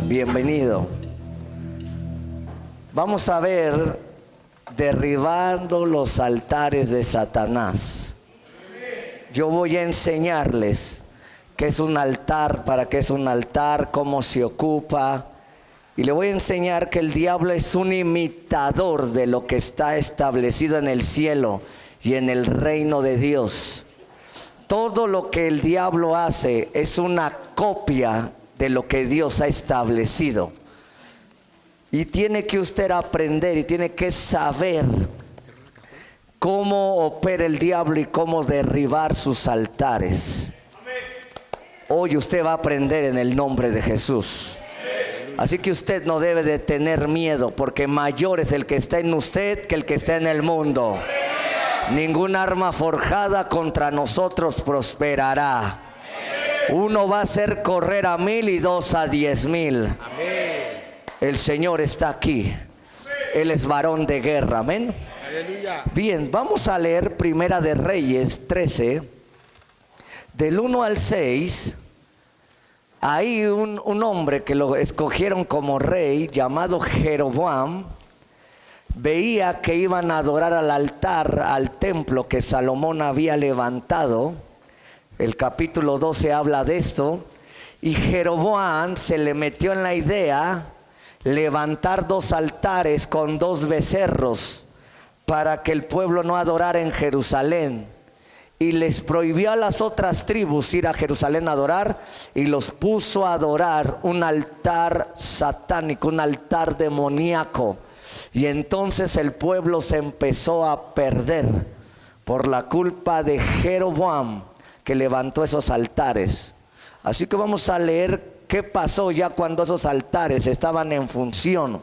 Bienvenido. Vamos a ver derribando los altares de Satanás. Yo voy a enseñarles qué es un altar, para qué es un altar, cómo se ocupa. Y le voy a enseñar que el diablo es un imitador de lo que está establecido en el cielo y en el reino de Dios. Todo lo que el diablo hace es una copia de lo que Dios ha establecido. Y tiene que usted aprender y tiene que saber cómo opera el diablo y cómo derribar sus altares. Hoy usted va a aprender en el nombre de Jesús. Así que usted no debe de tener miedo, porque mayor es el que está en usted que el que está en el mundo. Ningún arma forjada contra nosotros prosperará. Uno va a hacer correr a 1000 y 2 a 10,000. El Señor está aquí. Él es varón de guerra. Amén. Aleluya. Bien, vamos a leer Primera de Reyes 13, del 1 al 6. Hay un hombre que lo escogieron como rey, llamado Jeroboam. Veía que iban a adorar al altar, al templo que Salomón había levantado. El capítulo 12 habla de esto. Y Jeroboam se le metió en la idea levantar 2 altares con 2 becerros para que el pueblo no adorara en Jerusalén. Y les prohibió a las otras tribus ir a Jerusalén a adorar, y los puso a adorar un altar satánico, un altar demoníaco. Y entonces el pueblo se empezó a perder por la culpa de Jeroboam, que levantó esos altares. Así que vamos a leer qué pasó ya cuando esos altares estaban en función.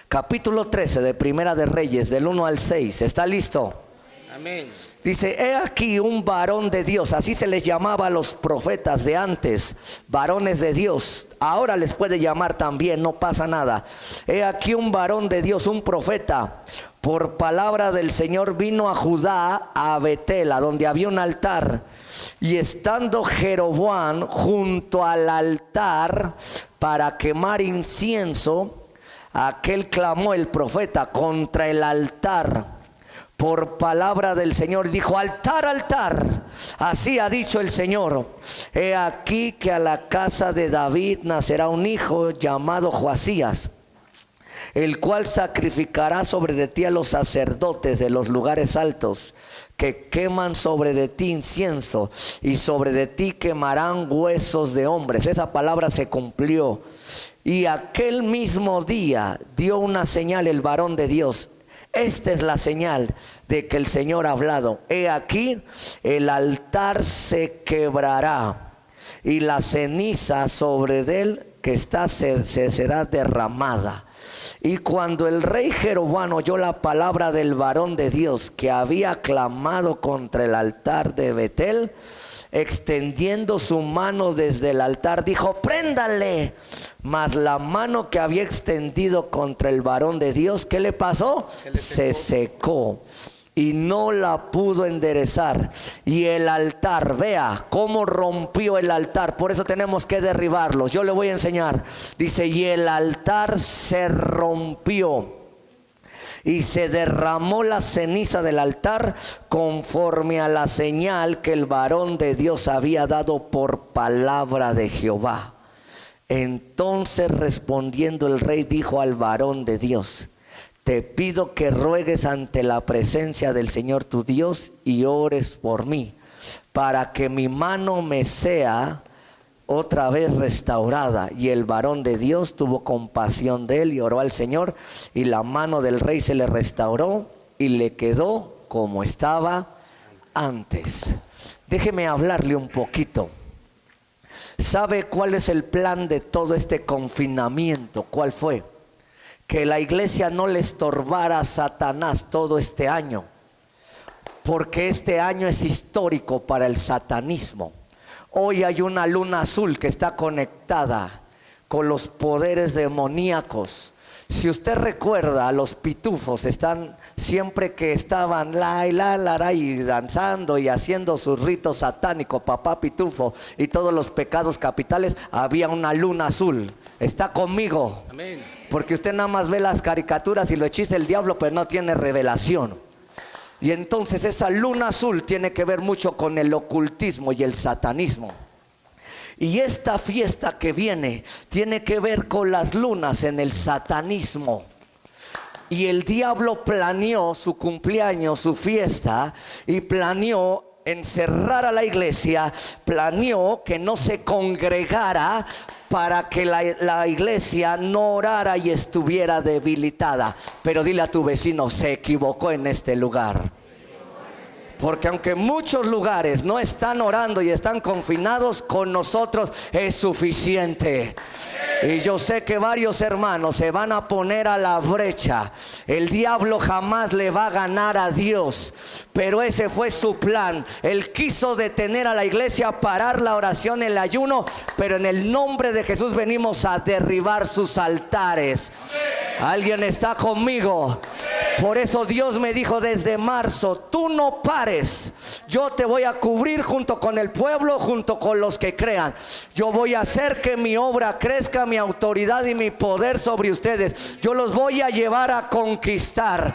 Capítulo 13 de Primera de Reyes, del 1 al 6. ¿Está listo? Amén. Dice: he aquí un varón de Dios. Así se les llamaba a los profetas de antes, varones de Dios. Ahora les puede llamar también, no pasa nada. He aquí un varón de Dios, un profeta, por palabra del Señor vino a Judá, a Betel, a donde había un altar. Y estando Jeroboam junto al altar para quemar incienso, aquel clamó el profeta contra el altar. Por palabra del Señor dijo: altar, altar, así ha dicho el Señor. He aquí que a la casa de David nacerá un hijo llamado Joasías, el cual sacrificará sobre de ti a los sacerdotes de los lugares altos, que queman sobre de ti incienso, y sobre de ti quemarán huesos de hombres. Esa palabra se cumplió. Y aquel mismo día dio una señal el varón de Dios. Esta es la señal de que el Señor ha hablado. He aquí, el altar se quebrará, y la ceniza sobre él que está se será derramada. Y cuando el rey Jeroboam oyó la palabra del varón de Dios que había clamado contra el altar de Betel, extendiendo su mano desde el altar, dijo: préndale. Mas la mano que había extendido contra el varón de Dios, ¿qué le pasó? Se secó y no la pudo enderezar. Y el altar, vea cómo rompió el altar. Por eso tenemos que derribarlos. Yo le voy a enseñar. Dice: y el altar se rompió, y se derramó la ceniza del altar conforme a la señal que el varón de Dios había dado por palabra de Jehová. Entonces respondiendo el rey dijo al varón de Dios: te pido que ruegues ante la presencia del Señor tu Dios y ores por mí, para que mi mano me sea otra vez restaurada. Y el varón de Dios tuvo compasión de él y oró al Señor, y la mano del rey se le restauró y le quedó como estaba antes. Déjeme hablarle un poquito. ¿Sabe cuál es el plan de todo este confinamiento? ¿Cuál fue? Que la iglesia no le estorbara a Satanás todo este año, porque este año es histórico para el satanismo. Hoy hay una luna azul que está conectada con los poderes demoníacos. Si usted recuerda, los pitufos están, siempre que estaban y danzando y haciendo sus ritos satánicos, papá pitufo y todos los pecados capitales, había una luna azul. Está conmigo. Amén. Porque usted nada más ve las caricaturas y lo hechiza el diablo, pero no tiene revelación. Y entonces esa luna azul tiene que ver mucho con el ocultismo y el satanismo. Y esta fiesta que viene tiene que ver con las lunas en el satanismo. Y el diablo planeó su cumpleaños, su fiesta, y planeó encerrar a la iglesia, planeó que no se congregara para que la iglesia no orara y estuviera debilitada. Pero dile a tu vecino, se equivocó en este lugar. Porque aunque muchos lugares no están orando y están confinados, con nosotros es suficiente. Y yo sé que varios hermanos se van a poner a la brecha. El diablo jamás le va a ganar a Dios, pero ese fue su plan. Él quiso detener a la iglesia, parar la oración, el ayuno, pero en el nombre de Jesús venimos a derribar sus altares. ¿Alguien está conmigo? Por eso Dios me dijo desde marzo, tú no pares, yo te voy a cubrir junto con el pueblo, junto con los que crean. Yo voy a hacer que mi obra crezca, mi autoridad y mi poder sobre ustedes. Yo los voy a llevar a conquistar.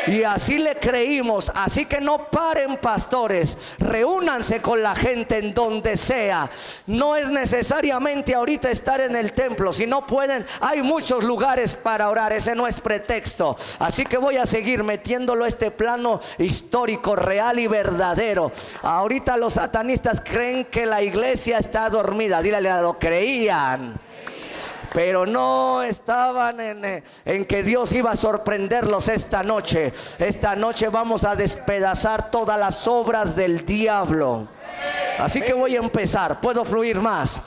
Y así le creímos. Así que no paren, pastores, reúnanse con la gente en donde sea. No es necesariamente ahorita estar en el templo. Si no pueden, hay muchos lugares para orar. Ese no es pretexto. Así que voy a seguir metiéndolo a este plano histórico, real y verdadero. Ahorita los satanistas creen que la iglesia está dormida. Dile, lo creían, pero no estaban en que Dios iba a sorprenderlos esta noche. Esta noche vamos a despedazar todas las obras del diablo. Así que voy a empezar. ¿Puedo fluir más?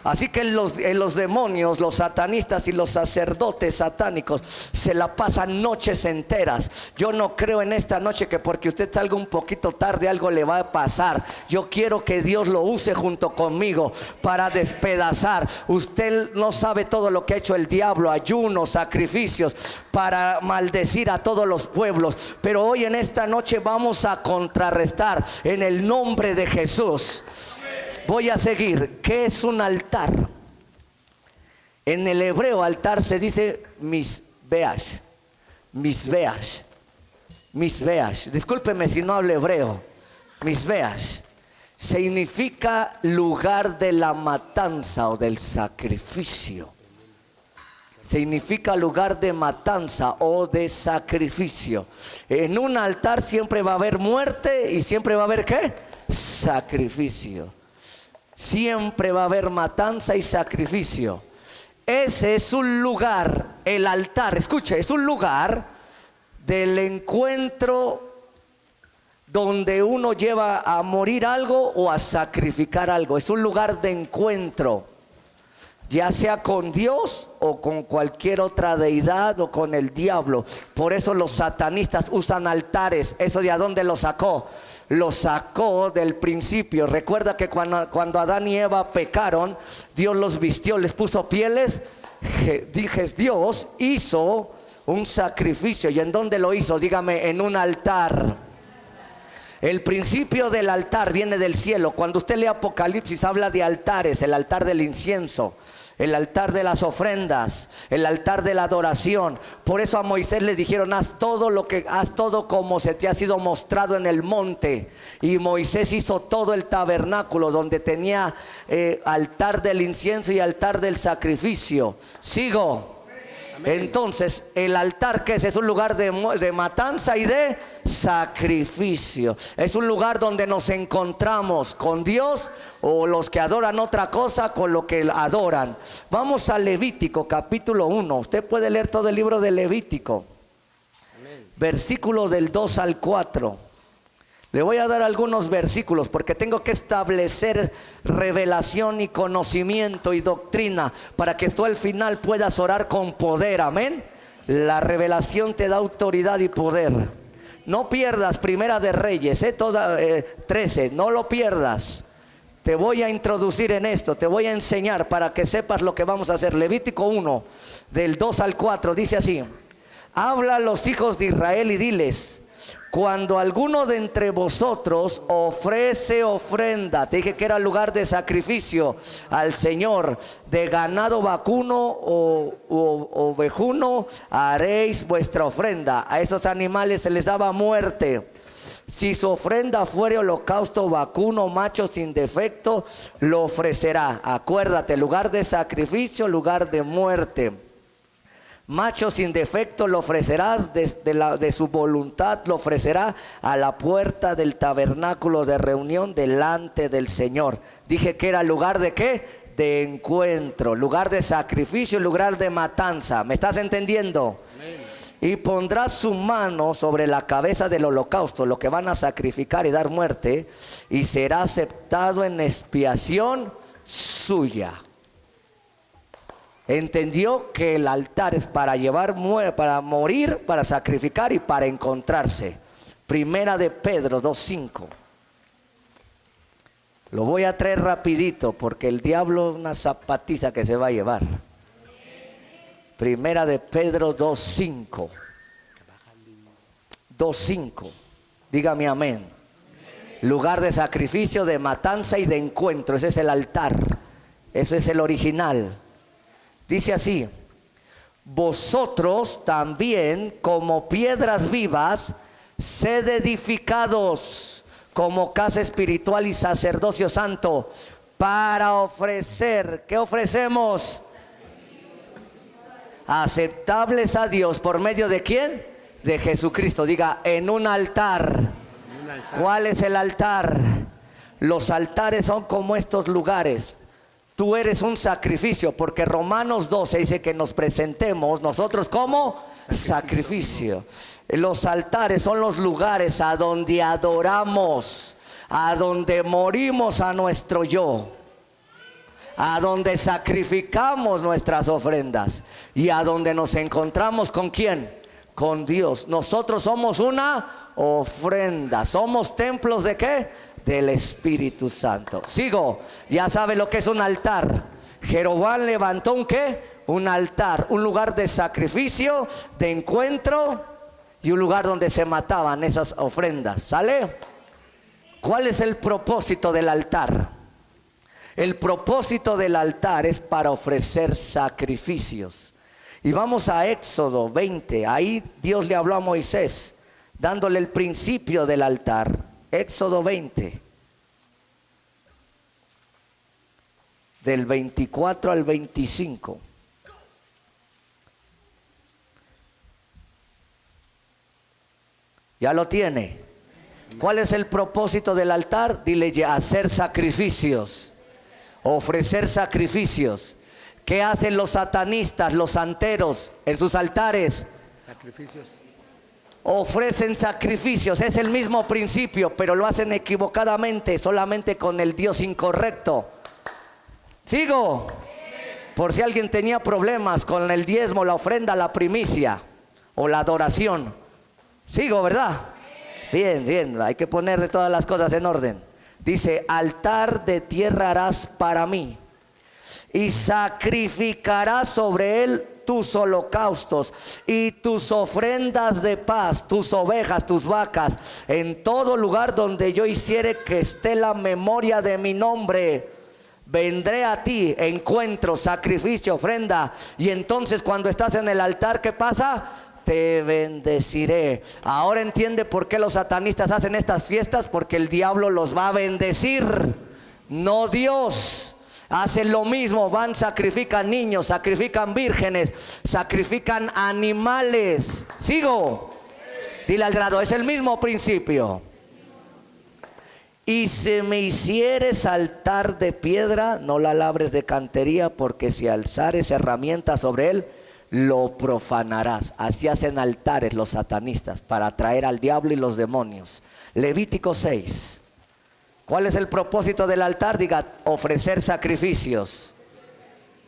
Así que los demonios, los satanistas y los sacerdotes satánicos se la pasan noches enteras. Yo no creo en esta noche que porque usted salga un poquito tarde algo le va a pasar. Yo quiero que Dios lo use junto conmigo para despedazar. Usted no sabe todo lo que ha hecho el diablo, ayunos, sacrificios para maldecir a todos los pueblos. Pero hoy en esta noche vamos a contrarrestar en el nombre de Jesús. Voy a seguir. ¿Qué es un altar? En el hebreo altar se dice misbeash. Misbeash. Misbeash. Discúlpeme si no hablo hebreo. Misbeash significa lugar de la matanza o del sacrificio. Significa lugar de matanza o de sacrificio. En un altar siempre va a haber muerte y siempre va a haber ¿qué? Sacrificio. Siempre va a haber matanza y sacrificio. Ese es un lugar, el altar, escuche, es un lugar del encuentro donde uno lleva a morir algo o a sacrificar algo. Es un lugar de encuentro, ya sea con Dios o con cualquier otra deidad o con el diablo. Por eso los satanistas usan altares. ¿Eso de a dónde lo sacó? Lo sacó del principio. Recuerda que cuando Adán y Eva pecaron, Dios los vistió, les puso pieles. Dije, Dios hizo un sacrificio. ¿Y en dónde lo hizo? Dígame, en un altar. El principio del altar viene del cielo. Cuando usted lee Apocalipsis habla de altares, el altar del incienso, el altar de las ofrendas, el altar de la adoración. Por eso a Moisés le dijeron, haz todo como se te ha sido mostrado en el monte. Y Moisés hizo todo el tabernáculo donde tenía altar del incienso y altar del sacrificio. Sigo. Entonces el altar que es un lugar de matanza y de sacrificio. Es un lugar donde nos encontramos con Dios o los que adoran otra cosa con lo que adoran. Vamos a Levítico capítulo 1. Usted puede leer todo el libro de Levítico. Versículos del 2 al 4. Le voy a dar algunos versículos porque tengo que establecer revelación y conocimiento y doctrina para que tú al final puedas orar con poder. Amén. La revelación te da autoridad y poder. No pierdas Primera de Reyes 13, no lo pierdas. Te voy a introducir en esto, te voy a enseñar para que sepas lo que vamos a hacer. Levítico 1 del 2 al 4 dice así: habla a los hijos de Israel y diles: Cuando alguno de entre vosotros ofrece ofrenda, te dije que era lugar de sacrificio al Señor, de ganado vacuno o ovejuno, haréis vuestra ofrenda. A estos animales se les daba muerte. Si su ofrenda fuere holocausto vacuno, macho sin defecto, lo ofrecerá. Acuérdate, lugar de sacrificio, lugar de muerte. Macho sin defecto lo ofrecerás de su voluntad, lo ofrecerá a la puerta del tabernáculo de reunión delante del Señor. Dije que era lugar de ¿qué? De encuentro, lugar de sacrificio, lugar de matanza. ¿Me estás entendiendo? Amén. Y pondrá su mano sobre la cabeza del holocausto, lo que van a sacrificar y dar muerte, y será aceptado en expiación suya. Entendió que el altar es para para morir, para sacrificar y para encontrarse. Primera de Pedro 2:5. Lo voy a traer rapidito porque el diablo es una zapatiza que se va a llevar. Primera de Pedro 2:5. 2:5. Dígame amén. Lugar de sacrificio, de matanza y de encuentro. Ese es el altar. Ese es el original. Dice así: vosotros también, como piedras vivas, sed edificados como casa espiritual y sacerdocio santo, para ofrecer, ¿qué ofrecemos? Aceptables a Dios, ¿por medio de quién? De Jesucristo. Diga, en un altar. ¿Cuál es el altar? Los altares son como estos lugares. Tú eres un sacrificio, porque Romanos 12 dice que nos presentemos nosotros como sacrificio. Los altares son los lugares a donde adoramos, a donde morimos a nuestro yo, a donde sacrificamos nuestras ofrendas y a donde nos encontramos ¿con quién? Con Dios. Nosotros somos una ofrenda. ¿Somos templos de qué? Del Espíritu Santo. Sigo. Ya sabe lo que es un altar. Jeroboam levantó un ¿qué? Un altar, un lugar de sacrificio, de encuentro y un lugar donde se mataban esas ofrendas. ¿Sale? ¿Cuál es el propósito del altar? El propósito del altar es para ofrecer sacrificios. Y vamos a Éxodo 20. Ahí Dios le habló a Moisés, dándole el principio del altar. Éxodo 20, del 24 al 25. ¿Ya lo tiene? ¿Cuál es el propósito del altar? Dile ya, hacer sacrificios, ofrecer sacrificios. ¿Qué hacen los satanistas, los santeros en sus altares? Sacrificios. Ofrecen sacrificios, es el mismo principio, pero lo hacen equivocadamente, solamente con el Dios incorrecto. Sigo. Por si alguien tenía problemas con el diezmo, la ofrenda, la primicia o la adoración. Sigo, ¿verdad? Bien, bien, hay que ponerle todas las cosas en orden. Dice, altar de tierra harás para mí, y sacrificarás sobre él tus holocaustos y tus ofrendas de paz, tus ovejas, tus vacas, en todo lugar donde yo hiciere que esté la memoria de mi nombre. Vendré a ti, encuentro, sacrificio, ofrenda. Y entonces cuando estás en el altar, ¿qué pasa? Te bendeciré. Ahora entiende por qué los satanistas hacen estas fiestas, porque el diablo los va a bendecir, no Dios. Hacen lo mismo, van, sacrifican niños, sacrifican vírgenes, sacrifican animales. Sigo. Dile al grado, es el mismo principio. Y si me hicieres altar de piedra, no la labres de cantería, porque si alzares herramienta sobre él, lo profanarás. Así hacen altares los satanistas para atraer al diablo y los demonios. Levítico 6. ¿Cuál es el propósito del altar? Diga, ofrecer sacrificios.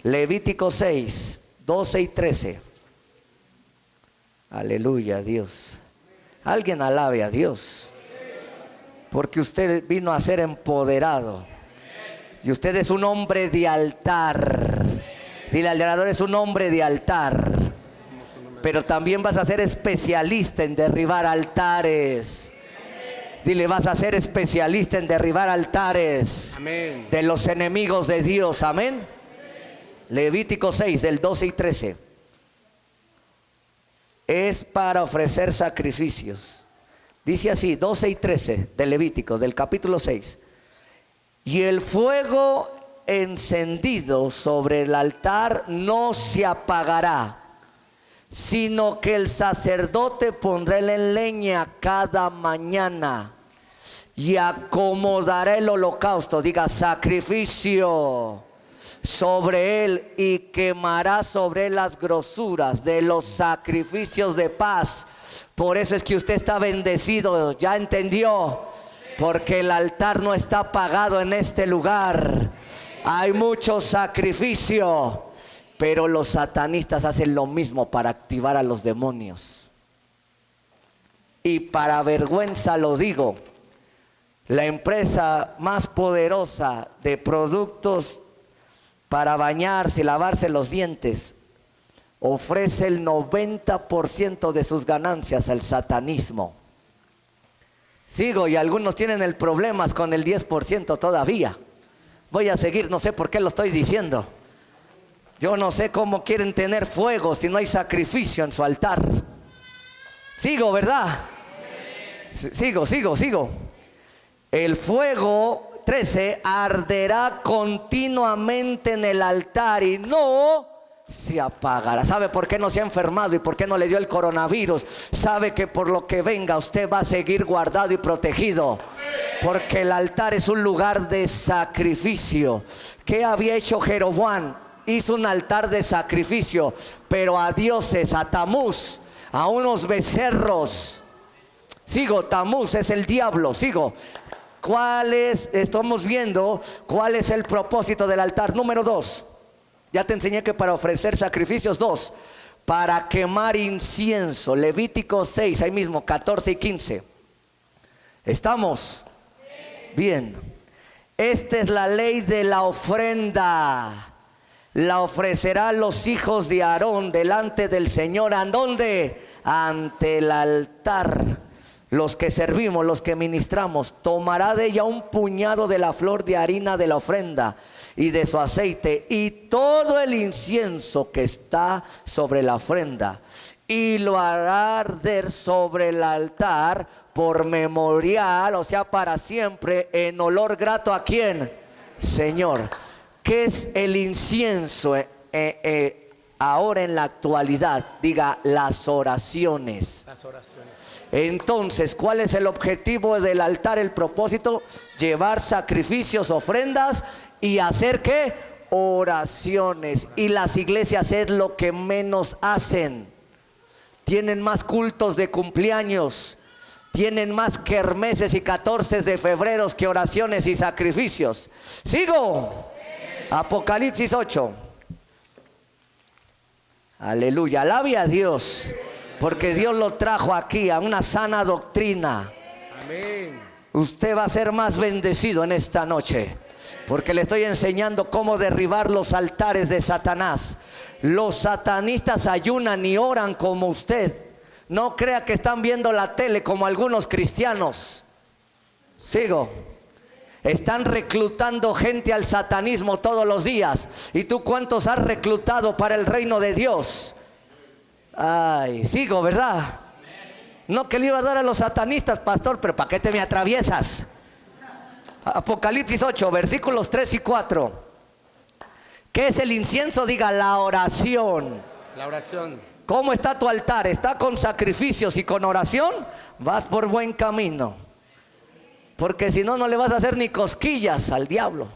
Levítico 6, 12 y 13. Aleluya, Dios. Alguien alabe a Dios, porque usted vino a ser empoderado. Y usted es un hombre de altar. Dile al orador, es un hombre de altar. Pero también vas a ser especialista en derribar altares. Dile, vas a ser especialista en derribar altares. Amén. De los enemigos de Dios. Amén. Levítico 6, del 12 y 13. Es para ofrecer sacrificios. Dice así, 12 y 13 de Levítico, del capítulo 6. Y el fuego encendido sobre el altar no se apagará, sino que el sacerdote pondrá en leña cada mañana y acomodará el holocausto, diga sacrificio, sobre él, y quemará sobre él las grosuras de los sacrificios de paz. Por eso es que usted está bendecido, ¿ya entendió? Porque el altar no está apagado en este lugar. Hay mucho sacrificio, pero los satanistas hacen lo mismo para activar a los demonios. Y para vergüenza lo digo, la empresa más poderosa de productos para bañarse y lavarse los dientes ofrece el 90% de sus ganancias al satanismo. Sigo, y algunos tienen el problemas con el 10% todavía. Voy a seguir, no sé por qué lo estoy diciendo. Yo no sé cómo quieren tener fuego si no hay sacrificio en su altar. Sigo, ¿verdad? Sigo. El fuego, 13, arderá continuamente en el altar y no se apagará. ¿Sabe por qué no se ha enfermado y por qué no le dio el coronavirus? Sabe que por lo que venga usted va a seguir guardado y protegido, porque el altar es un lugar de sacrificio. ¿Qué había hecho Jeroboam? Hizo un altar de sacrificio, pero a dioses, a Tamuz, a unos becerros. Sigo, Tamuz es el diablo. Sigo. Estamos viendo cuál es el propósito del altar. Número 2. Ya te enseñé que para ofrecer sacrificios. 2, para quemar incienso. Levítico 6, ahí mismo, 14 y 15. ¿Estamos? Bien. Esta es la ley de la ofrenda. La ofrecerán los hijos de Aarón delante del Señor. ¿A dónde? Ante el altar. Los que servimos, los que ministramos, tomará de ella un puñado de la flor de harina de la ofrenda y de su aceite y todo el incienso que está sobre la ofrenda, y lo hará arder sobre el altar por memorial, o sea, para siempre, en olor grato. ¿A quién? Señor. ¿Qué es el incienso ahora en la actualidad? Diga, las oraciones. Las oraciones. Entonces, ¿cuál es el objetivo del altar? El propósito: llevar sacrificios, ofrendas y hacer ¿qué? Oraciones. Y las iglesias es lo que menos hacen. Tienen más cultos de cumpleaños, tienen más kermeses y 14 de febrero que oraciones y sacrificios. Sigo. Apocalipsis 8. Aleluya, alabe a Dios, porque Dios lo trajo aquí a una sana doctrina. Amén. Usted va a ser más bendecido en esta noche, porque le estoy enseñando cómo derribar los altares de Satanás. Los satanistas ayunan y oran como usted. No crea que están viendo la tele como algunos cristianos. Sigo. Están reclutando gente al satanismo todos los días. ¿Y tú cuántos has reclutado para el reino de Dios? Ay, sigo, ¿verdad? No, que le iba a dar a los satanistas, pastor, pero ¿para qué te me atraviesas? Apocalipsis 8, versículos 3 y 4. ¿Qué es el incienso? Diga, la oración. La oración. ¿Cómo está tu altar? ¿Está con sacrificios y con oración? Vas por buen camino. Porque si no, no le vas a hacer ni cosquillas al diablo.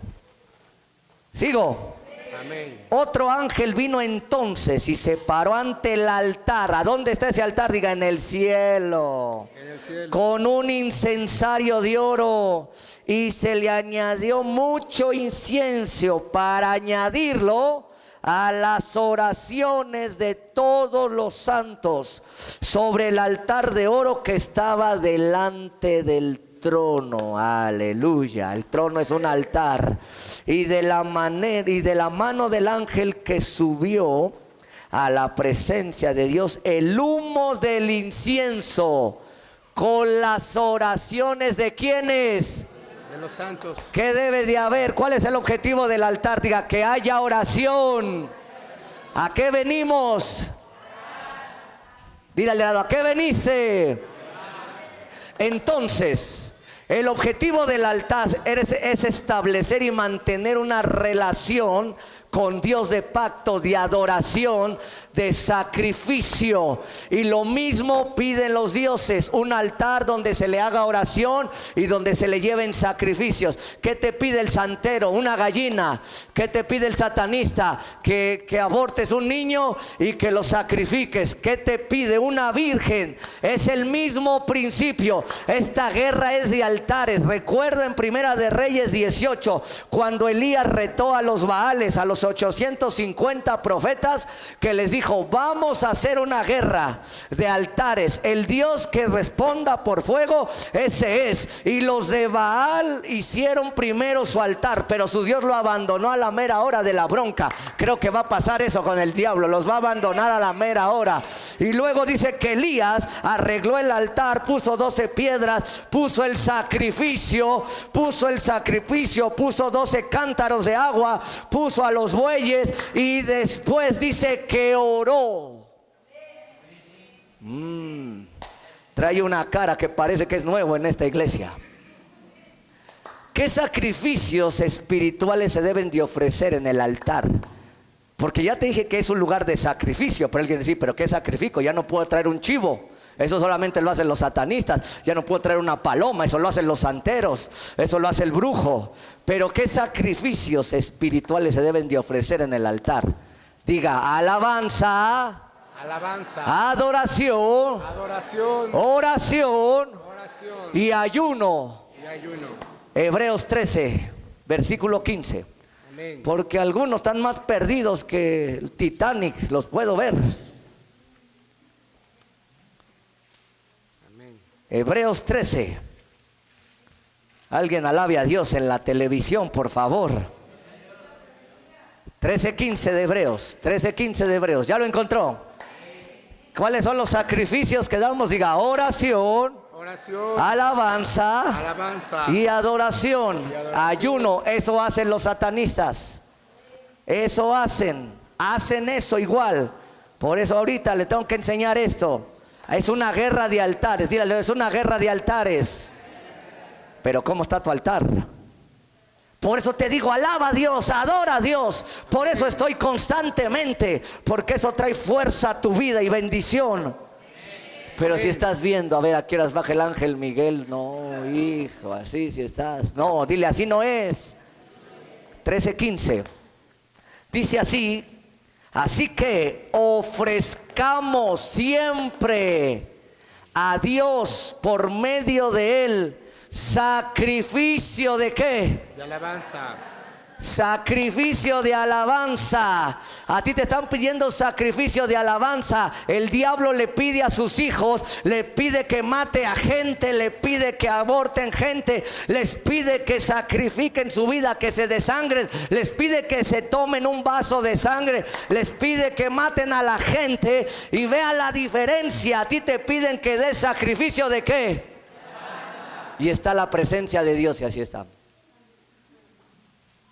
Sigo. Amén. Otro ángel vino entonces y se paró ante el altar. ¿A dónde está ese altar? Diga, en el cielo. En el cielo. Con un incensario de oro. Y se le añadió mucho incienso para añadirlo a las oraciones de todos los santos sobre el altar de oro que estaba delante del trono. Aleluya. El trono es un altar. Y de la mano del ángel que subió a la presencia de Dios el humo del incienso con las oraciones de ¿quiénes? De los santos. ¿Qué debe de haber? ¿Cuál es el objetivo del altar? Diga, que haya oración. ¿A qué venimos? Dígale, ¿a qué veniste? Entonces, el objetivo del altar es establecer y mantener una relación con Dios de pacto, de adoración, de sacrificio. Y lo mismo piden los dioses, un altar donde se le haga oración y donde se le lleven sacrificios. ¿Qué te pide el santero? Una gallina. ¿Qué te pide el satanista? Que abortes un niño y que lo sacrifiques. ¿Qué te pide? Una virgen. Es el mismo principio. Esta guerra es de altares. Recuerda en Primera de Reyes 18, cuando Elías retó a los Baales, a los 850 profetas, que les dijo: vamos a hacer una guerra de altares. El Dios que responda por fuego, ese es. Y los de Baal hicieron primero su altar, pero su Dios lo abandonó a la mera hora de la bronca. Creo que va a pasar eso con el diablo, los va a abandonar a la mera hora. Y luego dice que Elías arregló el altar, puso 12 piedras, puso el sacrificio, puso 12 cántaros de agua, puso a los bueyes, y después dice que oró. Trae una cara que parece que es nuevo en esta iglesia. ¿Qué sacrificios espirituales se deben de ofrecer en el altar? Porque ya te dije que es un lugar de sacrificio. Pero alguien dice: ¿pero qué sacrificio? Ya no puedo traer un chivo. Eso solamente lo hacen los satanistas. Ya no puedo traer una paloma. Eso lo hacen los santeros. Eso lo hace el brujo. Pero ¿qué sacrificios espirituales se deben de ofrecer en el altar? Diga: alabanza, alabanza, adoración, adoración, oración, oración y ayuno. y ayuno. Hebreos 13, versículo 15. Amén. Porque algunos están más perdidos que el Titanic, los puedo ver. Amén. Hebreos 13. Alguien alabe a Dios en la televisión, por favor. 13:15 de Hebreos. 13:15 de Hebreos. ¿Ya lo encontró? ¿Cuáles son los sacrificios que damos? Diga: oración, Oración, alabanza, alabanza y adoración. Ayuno. Eso hacen los satanistas. Eso hacen eso igual. Por eso ahorita le tengo que enseñar esto. Es una guerra de altares. Dígale: es una guerra de altares. Pero ¿cómo está tu altar? Por eso te digo: alaba a Dios, adora a Dios. Por eso estoy constantemente, porque eso trae fuerza a tu vida y bendición. Pero si estás viendo, a ver, ¿a qué horas baja el ángel Miguel? No, hijo, así si estás. No, dile: así no es. 13:15. Dice así: así que ofrezcamos siempre a Dios por medio de Él sacrificio de ¿qué? de alabanza. Sacrificio de alabanza. A ti te están pidiendo sacrificio de alabanza. El diablo le pide a sus hijos, le pide que mate a gente, le pide que aborten gente, les pide que sacrifiquen su vida, que se desangren, les pide que se tomen un vaso de sangre, les pide que maten a la gente. Y vea la diferencia. A ti te piden que des sacrificio de ¿qué? Y está la presencia de Dios, y así está.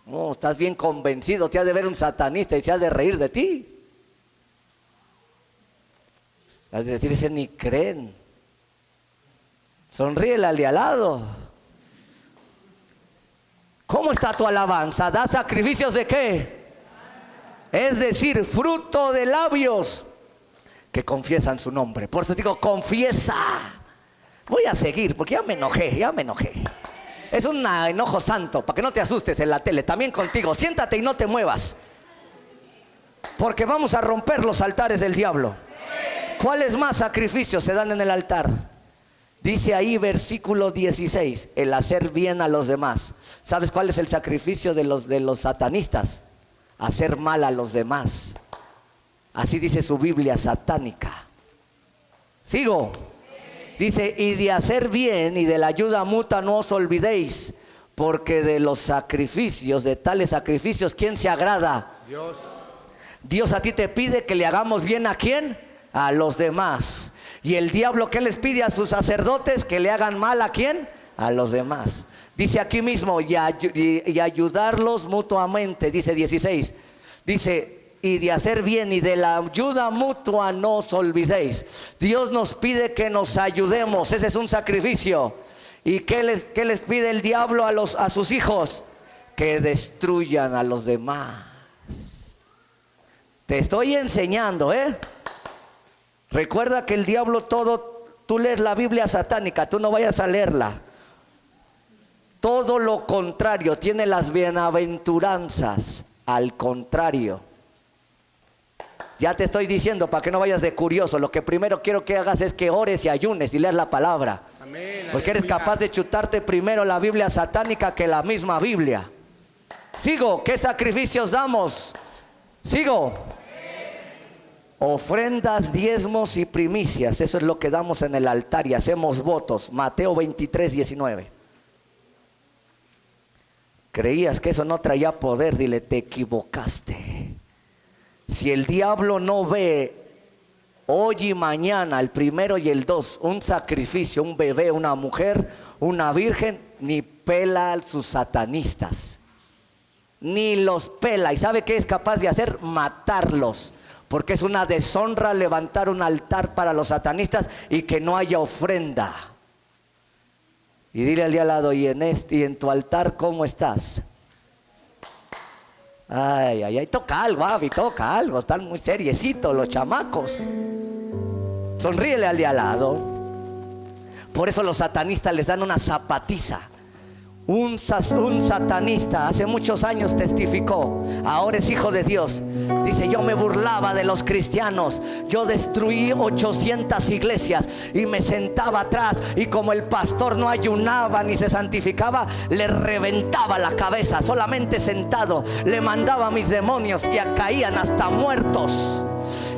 No, estás bien convencido. Te has de ver un satanista y se has de reír de ti. Has de decir: ese ni creen. Sonríele al de al lado. ¿Cómo está tu alabanza? ¿Da sacrificios de qué? Es decir, fruto de labios que confiesan su nombre. Por eso digo: confiesa. Voy a seguir porque ya me enojé. Es un enojo santo, para que no te asustes en la tele. También contigo, siéntate y no te muevas, porque vamos a romper los altares del diablo. ¿Cuáles más sacrificios se dan en el altar? Dice ahí versículo 16: el hacer bien a los demás. ¿Sabes cuál es el sacrificio de los satanistas? Hacer mal a los demás. Así dice su Biblia satánica. Sigo. Dice: y de hacer bien y de la ayuda mutua no os olvidéis, porque de los sacrificios, de tales sacrificios, ¿quién se agrada? Dios. Dios a ti te pide que le hagamos bien ¿a quién? A los demás. Y el diablo, ¿qué les pide a sus sacerdotes? Que le hagan mal ¿a quién? A los demás. Dice aquí mismo, y ayudarlos mutuamente, dice 16. Dice, y de hacer bien y de la ayuda mutua no os olvidéis. Dios nos pide que nos ayudemos, ese es un sacrificio. ¿Y qué les pide el diablo a sus hijos? Que destruyan a los demás. Te estoy enseñando, Recuerda que el diablo tú lees la Biblia satánica, tú no vayas a leerla. Todo lo contrario, tiene las bienaventuranzas, al contrario. Ya te estoy diciendo para que no vayas de curioso. Lo que primero quiero que hagas es que ores y ayunes y leas la palabra. Amén, porque eres capaz de chutarte primero la Biblia satánica que la misma Biblia. Sigo, ¿qué sacrificios damos? Sigo. Ofrendas, diezmos y primicias. Eso es lo que damos en el altar y hacemos votos. Mateo 23, 19. Creías que eso no traía poder, dile, te equivocaste. Si el diablo no ve hoy y mañana, el primero y el 2, un sacrificio, un bebé, una mujer, una virgen, ni pela a sus satanistas. Ni los pela. ¿Y sabe qué es capaz de hacer? Matarlos. Porque es una deshonra levantar un altar para los satanistas y que no haya ofrenda. Y dile al de al lado, y en tu altar, ¿cómo estás? Ay, toca algo, Avi, toca algo. Están muy seriecitos los chamacos. Sonríele al de al lado. Por eso los satanistas les dan una zapatiza. Un satanista hace muchos años testificó, ahora es hijo de Dios. Dice, yo me burlaba de los cristianos. Yo destruí 800 iglesias y me sentaba atrás, y como el pastor no ayunaba ni se santificaba, le reventaba la cabeza, solamente sentado. Le mandaba a mis demonios y caían hasta muertos.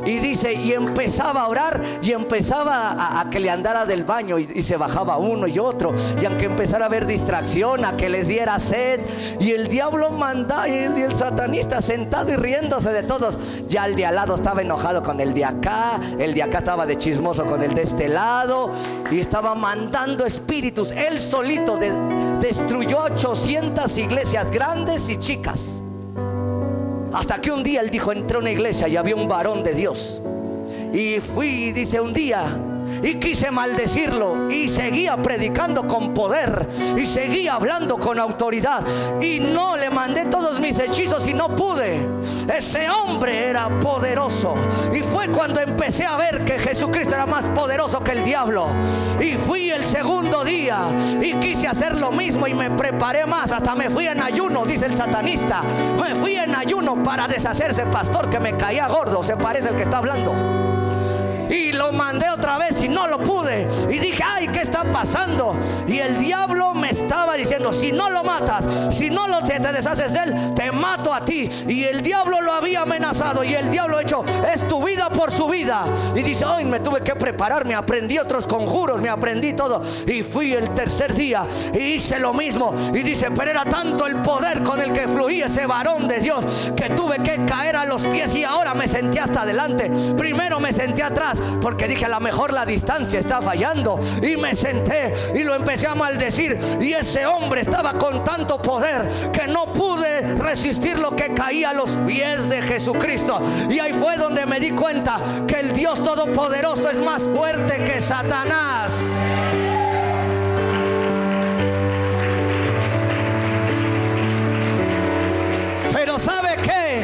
Y dice, y empezaba a orar y empezaba a que le andara del baño y se bajaba uno y otro, y aunque empezara a haber distracción, a que les diera sed, y el diablo mandaba, y el satanista sentado y riéndose de todos. Ya el de al lado estaba enojado con el de acá estaba de chismoso con el de este lado, y estaba mandando espíritus. Él solito destruyó 800 iglesias, grandes y chicas. Hasta que un día él dijo, entré a una iglesia y había un varón de Dios. Y fui, dice, un día, y quise maldecirlo, y seguía predicando con poder, y seguía hablando con autoridad, y no le mandé todos mis hechizos y no pude. Ese hombre era poderoso. Y fue cuando empecé a ver que Jesucristo era más poderoso que el diablo. Y fui el segundo día y quise hacer lo mismo, y me preparé más, hasta me fui en ayuno, dice el satanista. Me fui en ayuno para deshacerse, pastor, que me caía gordo, se parece al que está hablando. Y lo mandé otra vez y no lo pude. Y dije, ay, ¿qué está pasando? Y el diablo me estaba diciendo, si no lo matas, si no te deshaces de él, te mato a ti. Y el diablo lo había amenazado, y el diablo ha hecho, es tu vida por su vida. Y dice, hoy me tuve que preparar, me aprendí otros conjuros, me aprendí todo. Y fui el tercer día y hice lo mismo. Y dice, pero era tanto el poder con el que fluía ese varón de Dios, que tuve que caer a los pies, y ahora me senté hasta adelante. Primero me senté atrás, porque dije, a lo mejor la distancia está fallando, y me senté y lo empecé a maldecir. Y ese hombre estaba con tanto poder que no pude resistir lo que caía a los pies de Jesucristo. Y ahí fue donde me di cuenta que el Dios Todopoderoso es más fuerte que Satanás. Pero ¿sabe qué?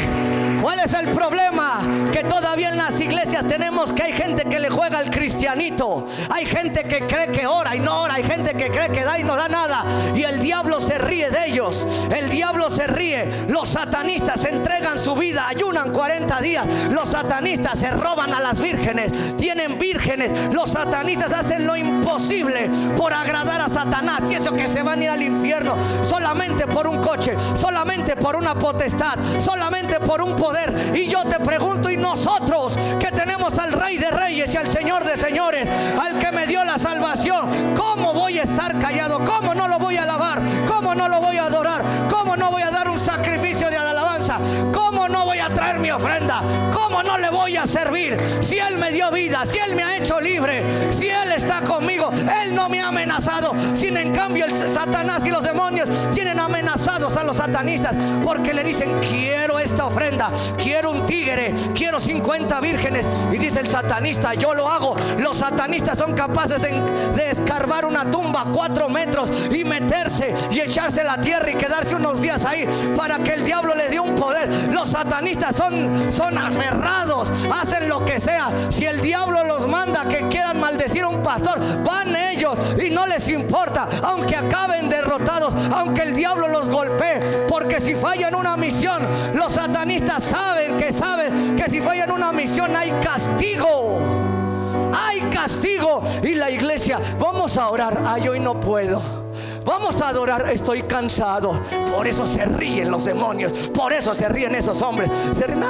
¿Cuál es el problema? Que todavía en las iglesias tenemos que hay gente que le juega al cristianito. Hay gente que cree que ora y no ora. Hay gente que cree que da y no da nada. Y el diablo se ríe de ellos. El diablo se ríe. Los satanistas entregan su vida, ayunan 40 días. Los satanistas se roban a las vírgenes. Tienen vírgenes. Los satanistas hacen lo imposible por agradar a Satanás. Y eso que se van a ir al infierno solamente por un coche, solamente por una potestad, solamente por un poder. Y yo te pregunto, y nosotros que tenemos al Rey de Reyes y al Señor de Señores, al que me dio la salvación, ¿cómo voy a estar callado? ¿Cómo no lo voy a alabar? ¿Cómo no lo voy a adorar? ¿Cómo no voy a dar un sacrificio de alabanza? ¿Cómo no voy a traer mi ofrenda? voy a servir? Si Él me dio vida, si Él me ha hecho libre, si Él está conmigo, Él no me ha amenazado. Sin en cambio el Satanás y los demonios tienen amenazados a los satanistas, porque le dicen: quiero esta ofrenda, quiero un tigre, quiero 50 vírgenes. Y dice el satanista: yo lo hago. Los satanistas son capaces de escarbar una tumba 4 metros y meterse y echarse la tierra y quedarse unos días ahí para que el diablo les dé un poder. Los satanistas son aferrados, hacen lo que sea. Si el diablo los manda que quieran maldecir a un pastor, van ellos y no les importa, aunque acaben derrotados, aunque el diablo los golpee, porque si fallan una misión, los satanistas saben que si fallan una misión hay castigo. Hay castigo. Y la iglesia: vamos a orar. Ay, hoy no puedo. Vamos a adorar, estoy cansado. Por eso se ríen los demonios, por eso se ríen esos hombres. Se ríen: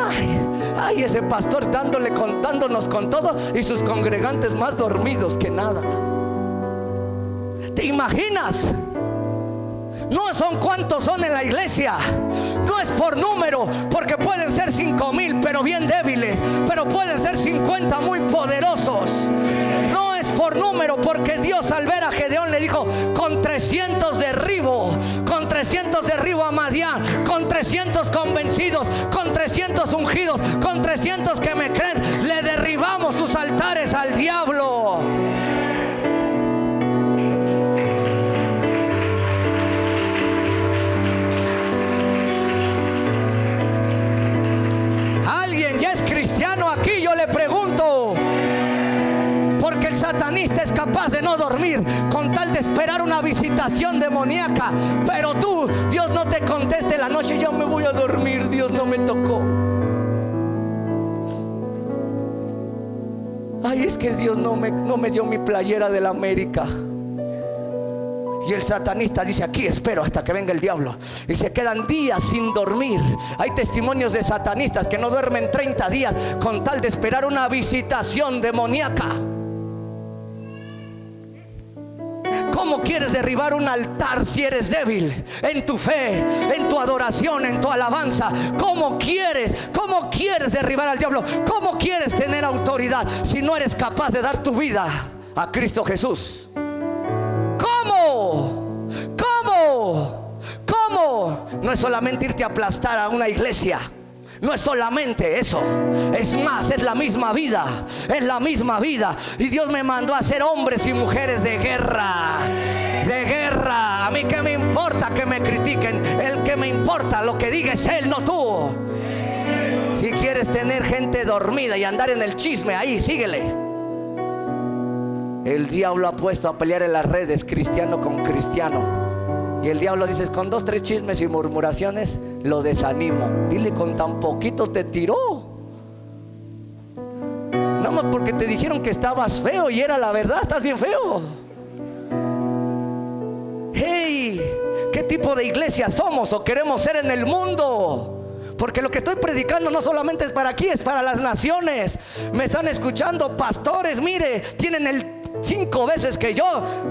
ay, ese pastor dándonos con todo, y sus congregantes más dormidos que nada. ¿Te imaginas? No son cuántos son en la iglesia, no es por número, porque pueden ser 5,000 pero bien débiles, pero pueden ser 50 muy poderosos. No es por número, porque Dios, al ver a Gedeón, le dijo: con 300 derribo a Madián, con 300 convencidos, con 300 ungidos, con 300 que me creen, le derribamos sus altares al diablo. ¿Alguien ya es cristiano aquí? Yo le pregunto. Porque el satanista es capaz de no dormir con tal de esperar una visitación demoníaca. Pero tú, Dios no te conteste la noche: yo me voy a dormir, Dios no me tocó. Ay, es que Dios no me dio mi playera del América. Y el satanista dice: aquí espero hasta que venga el diablo. Y se quedan días sin dormir. Hay testimonios de satanistas que no duermen 30 días con tal de esperar una visitación demoníaca. ¿Cómo quieres derribar un altar si eres débil en tu fe, en tu adoración, en tu alabanza? ¿Cómo quieres derribar al diablo? ¿Cómo quieres tener autoridad si no eres capaz de dar tu vida a Cristo Jesús? ¿Cómo? No es solamente irte a aplastar a una iglesia. No es solamente eso, es más, es la misma vida. Es la misma vida. Y Dios me mandó a ser hombres y mujeres de guerra. De guerra. A mí qué me importa que me critiquen. El que me importa lo que diga es Él, no tú. Si quieres tener gente dormida y andar en el chisme, ahí síguele. El diablo ha puesto a pelear en las redes cristiano con cristiano. Y el diablo dice: con 2, 3 chismes y murmuraciones lo desanimo. Dile: con tan poquitos te tiró. Nada más porque te dijeron que estabas feo y era la verdad, estás bien feo. Hey, ¿qué tipo de iglesia somos o queremos ser en el mundo? Porque lo que estoy predicando no solamente es para aquí, es para las naciones. Me están escuchando pastores, mire, tienen el 5 veces que yo.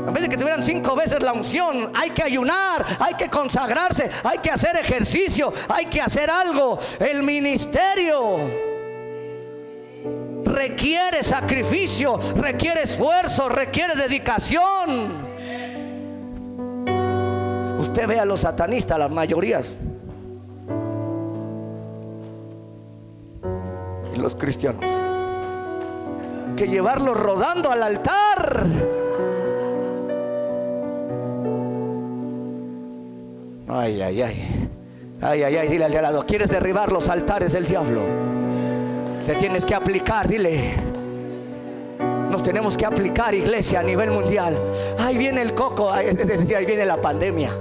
En vez de que tuvieran 5 veces la unción, hay que ayunar, hay que consagrarse, hay que hacer ejercicio, hay que hacer algo. El ministerio requiere sacrificio, requiere esfuerzo, requiere dedicación. Usted ve a los satanistas, las mayorías, y los cristianos, que llevarlos rodando al altar. Ay, ay, ay. Ay, ay, ay, dile al de al lado: ¿quieres derribar los altares del diablo? Te tienes que aplicar, dile. Nos tenemos que aplicar, iglesia, a nivel mundial. Ahí viene el coco, ahí viene la pandemia.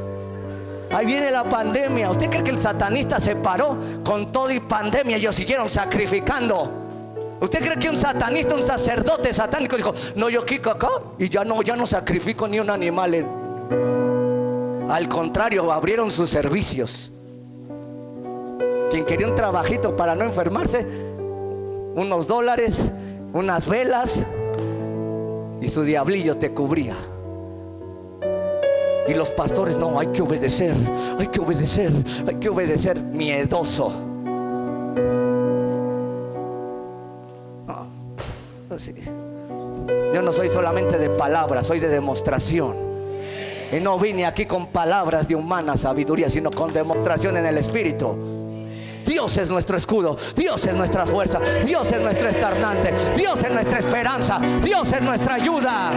Ahí viene la pandemia. ¿Usted cree que el satanista se paró con todo y pandemia? Ellos siguieron sacrificando. ¿Usted cree que un satanista, un sacerdote satánico dijo: no, yo quico acá y ya no sacrifico ni un animal? Al contrario, abrieron sus servicios. Quien quería un trabajito para no enfermarse, unos dólares, unas velas, y su diablillo te cubría. Y los pastores: no, hay que obedecer, hay que obedecer, hay que obedecer. Miedoso. sí. Yo no soy solamente de palabras, soy de demostración. Y no vine aquí con palabras de humana sabiduría, sino con demostración en el Espíritu. Dios es nuestro escudo, Dios es nuestra fuerza, Dios es nuestro esternante, Dios es nuestra esperanza, Dios es nuestra ayuda.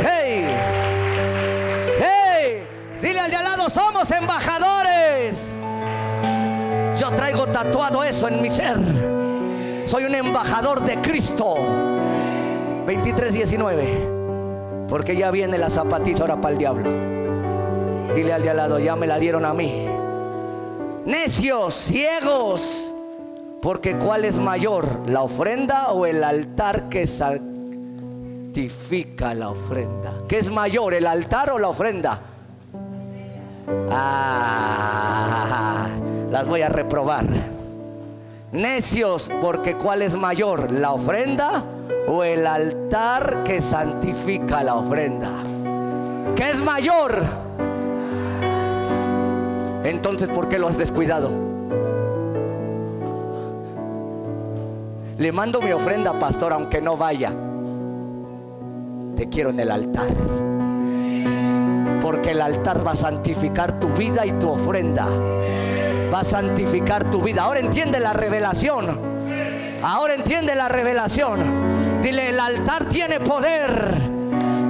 ¡Hey! ¡Hey! Dile al de al lado, somos embajadores. Yo traigo tatuado eso en mi ser. Soy un embajador de Cristo. 23:19. Porque ya viene la zapatiza ahora para el diablo. Dile al de al lado, ya me la dieron a mí. Necios, ciegos. Porque ¿cuál es mayor? ¿La ofrenda o el altar que santifica la ofrenda? ¿Qué es mayor, el altar o la ofrenda? Las voy a reprobar. Necios, porque ¿cuál es mayor? ¿La ofrenda o el altar que santifica la ofrenda? ¿Qué es mayor? Entonces, ¿por qué lo has descuidado? Le mando mi ofrenda, pastor, aunque no vaya. Te quiero en el altar. Porque el altar va a santificar tu vida y tu ofrenda. Va a santificar tu vida. Ahora entiende la revelación. Ahora entiende la revelación. Dile, el altar tiene poder.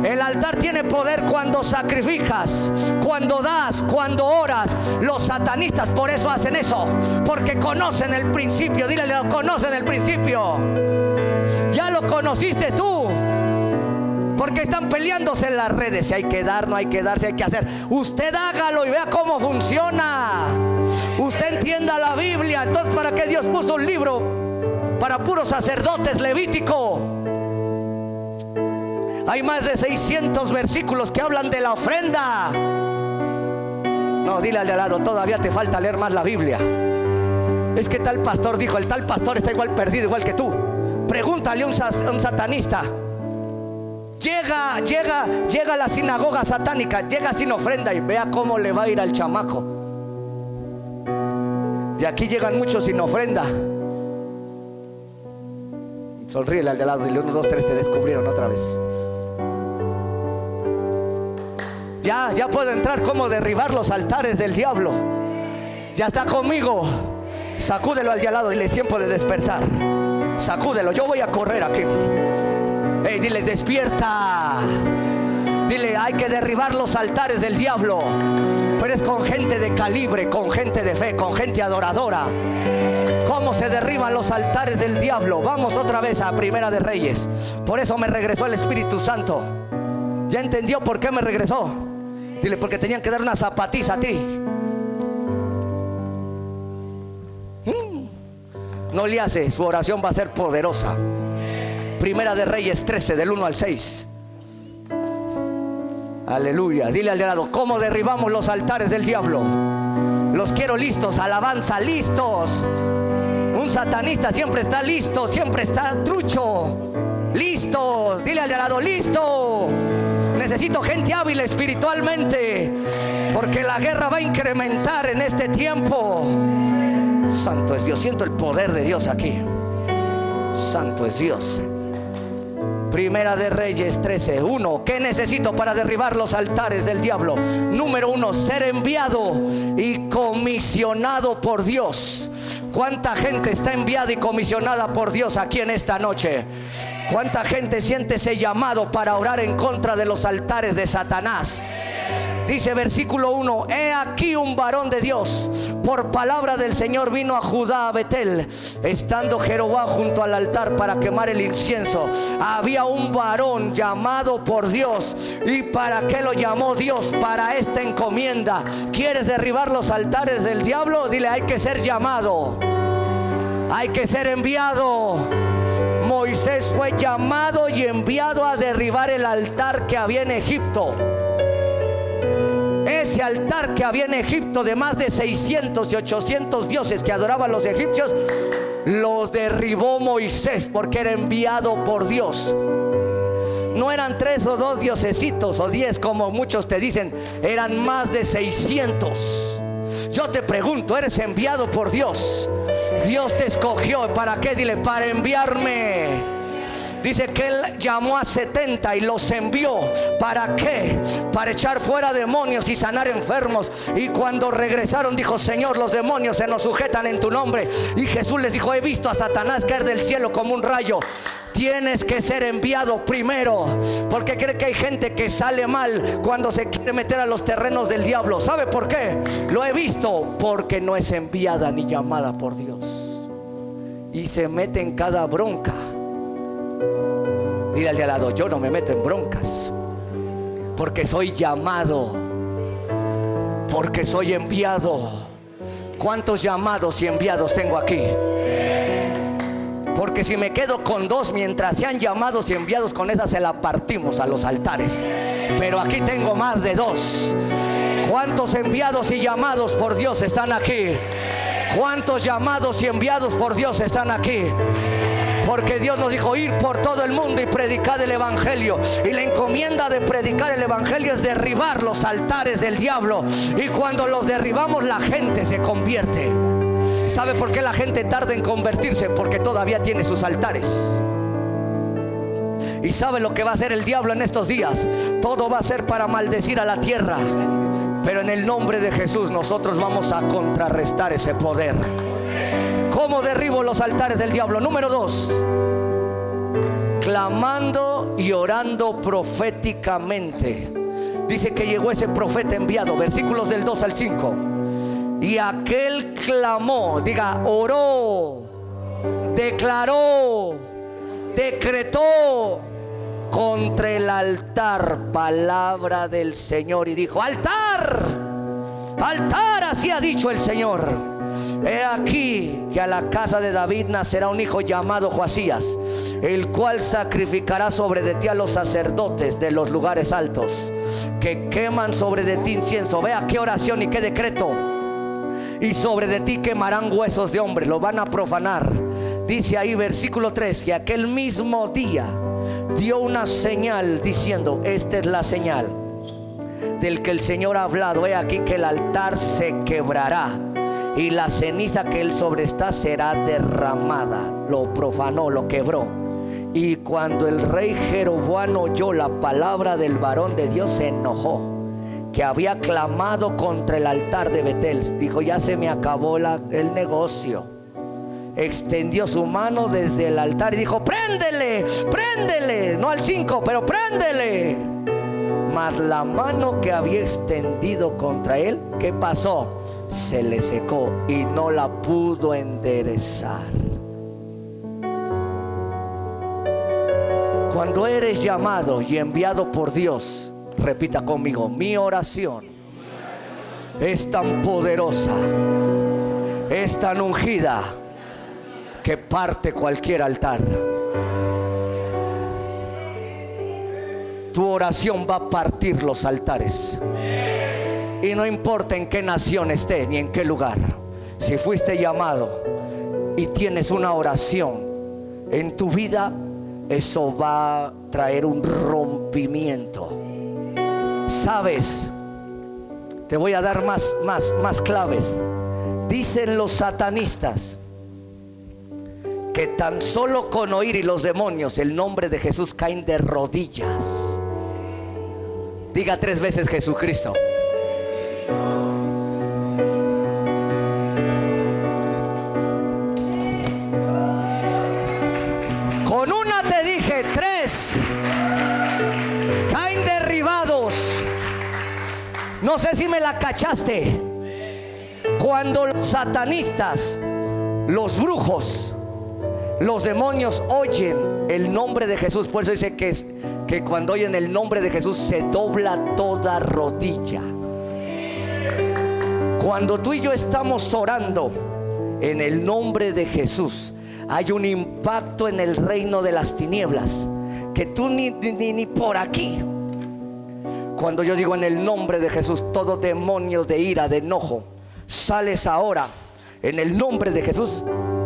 El altar tiene poder cuando sacrificas, cuando das, cuando oras. Los satanistas por eso hacen eso, porque conocen el principio. Dile, lo conocen el principio. Ya lo conociste tú. Porque están peleándose en las redes. Si hay que dar, no hay que dar, si hay que hacer. Usted hágalo y vea cómo funciona. Usted entienda la Biblia. Entonces, ¿para qué Dios puso un libro para puros sacerdotes levítico? Hay más de 600 versículos que hablan de la ofrenda. No, dile al de al lado, todavía te falta leer más la Biblia. Es que tal pastor dijo, el tal pastor está igual perdido, igual que tú. Pregúntale a un satanista. Llega a la sinagoga satánica, llega sin ofrenda y vea cómo le va a ir al chamaco. Y aquí llegan muchos sin ofrenda. Sonríele al de al lado, dile, 1, 2, 3, te descubrieron otra vez. Ya puedo entrar cómo derribar los altares del diablo. Ya está conmigo. Sacúdelo al de al lado, dile, es tiempo de despertar. Sacúdelo, yo voy a correr aquí. Hey, dile, despierta. Dile, hay que derribar los altares del diablo. Pero es con gente de calibre, con gente de fe, con gente adoradora. ¿Cómo se derriban los altares del diablo? Vamos otra vez a Primera de Reyes. Por eso me regresó el Espíritu Santo. ¿Ya entendió por qué me regresó? Dile, porque tenían que dar una zapatiza a ti. No le hace, su oración va a ser poderosa. Primera de Reyes 13, del 1 al 6. Aleluya. Dile al de lado, ¿cómo derribamos los altares del diablo? Los quiero listos, alabanza, listos. Un satanista siempre está listo, siempre está trucho. Listo. Dile al de lado, listo. Necesito gente hábil espiritualmente, porque la guerra va a incrementar en este tiempo. Santo es Dios, siento el poder de Dios aquí. Santo es Dios. Primera de Reyes 13, 1. ¿Qué necesito para derribar los altares del diablo? Número 1, ser enviado y comisionado por Dios. ¿Cuánta gente está enviada y comisionada por Dios aquí en esta noche? ¿Cuánta gente siente ese llamado para orar en contra de los altares de Satanás? Dice versículo 1, he aquí un varón de Dios, por palabra del Señor vino a Judá, a Betel, estando Jeroboam junto al altar para quemar el incienso. Había un varón llamado por Dios. ¿Y para qué lo llamó Dios? Para esta encomienda. ¿Quieres derribar los altares del diablo? Dile, hay que ser llamado, hay que ser enviado. Moisés fue llamado y enviado a derribar el altar que había en Egipto. Ese altar que había en Egipto de más de 600 y 800 dioses que adoraban los egipcios, los derribó Moisés porque era enviado por Dios. No eran 3 o 2 diosesitos o 10 como muchos te dicen, eran más de 600. Yo te pregunto, ¿eres enviado por Dios? Dios te escogió. ¿Para qué? Dile, para enviarme. Dice que Él llamó a 70 y los envió. ¿Para qué? Para echar fuera demonios y sanar enfermos. Y cuando regresaron dijo: Señor, los demonios se nos sujetan en tu nombre. Y Jesús les dijo: he visto a Satanás caer del cielo como un rayo. Tienes que ser enviado primero. Porque cree que hay gente que sale mal cuando se quiere meter a los terrenos del diablo. ¿Sabe por qué? Lo he visto. Porque no es enviada ni llamada por Dios. Y se mete en cada bronca. Dile al de al lado: yo no me meto en broncas, porque soy llamado, porque soy enviado. ¿Cuántos llamados y enviados tengo aquí? Porque si me quedo con dos, mientras sean llamados y enviados, con esa se la partimos a los altares. Pero aquí tengo más de dos. ¿Cuántos enviados y llamados por Dios están aquí? ¿Cuántos llamados y enviados por Dios están aquí? Porque Dios nos dijo: ir por todo el mundo y predicar el evangelio. Y la encomienda de predicar el evangelio es derribar los altares del diablo. Y cuando los derribamos, la gente se convierte. ¿Sabe por qué la gente tarda en convertirse? Porque todavía tiene sus altares. ¿Y sabe lo que va a hacer el diablo en estos días? Todo va a ser para maldecir a la tierra. Pero en el nombre de Jesús nosotros vamos a contrarrestar ese poder. ¿Cómo derribo los altares del diablo? Número 2, clamando y orando proféticamente. Dice que llegó ese profeta enviado, versículos del 2 al 5. Y aquel clamó, diga, oró, declaró, decretó contra el altar palabra del Señor. Y dijo: altar, altar, así ha dicho el Señor. He aquí que a la casa de David nacerá un hijo llamado Joasías, el cual sacrificará sobre de ti a los sacerdotes de los lugares altos, que queman sobre de ti incienso. Vea qué oración y qué decreto. Y sobre de ti quemarán huesos de hombres, lo van a profanar. Dice ahí versículo 3, que aquel mismo día dio una señal diciendo: esta es la señal del que el Señor ha hablado. He aquí que el altar se quebrará y la ceniza que él sobre está será derramada. Lo profanó, lo quebró. Y cuando el rey Jeroboam oyó la palabra del varón de Dios, se enojó, que había clamado contra el altar de Betel. Dijo: ya se me acabó el negocio. Extendió su mano desde el altar y dijo: préndele, préndele. No al 5, pero préndele. Mas la mano que había extendido contra él, ¿qué pasó? Se le secó y no la pudo enderezar. Cuando eres llamado y enviado por Dios, repita conmigo: mi oración es tan poderosa, es tan ungida, que parte cualquier altar. Tu oración va a partir los altares. Y no importa en qué nación esté ni en qué lugar. Si fuiste llamado y tienes una oración en tu vida, eso va a traer un rompimiento. ¿Sabes? Te voy a dar más claves. Dicen los satanistas que tan solo con oír y los demonios el nombre de Jesús caen de rodillas. Diga 3 veces Jesucristo. Con una te dije 3 caen derribados. No sé si me la cachaste. Cuando los satanistas, los brujos, los demonios oyen el nombre de Jesús, por eso dice que cuando oyen el nombre de Jesús se dobla toda rodilla. Cuando tú y yo estamos orando en el nombre de Jesús, hay un impacto en el reino de las tinieblas que tú ni por aquí. Cuando yo digo en el nombre de Jesús, todo demonio de ira, de enojo, sales ahora en el nombre de Jesús.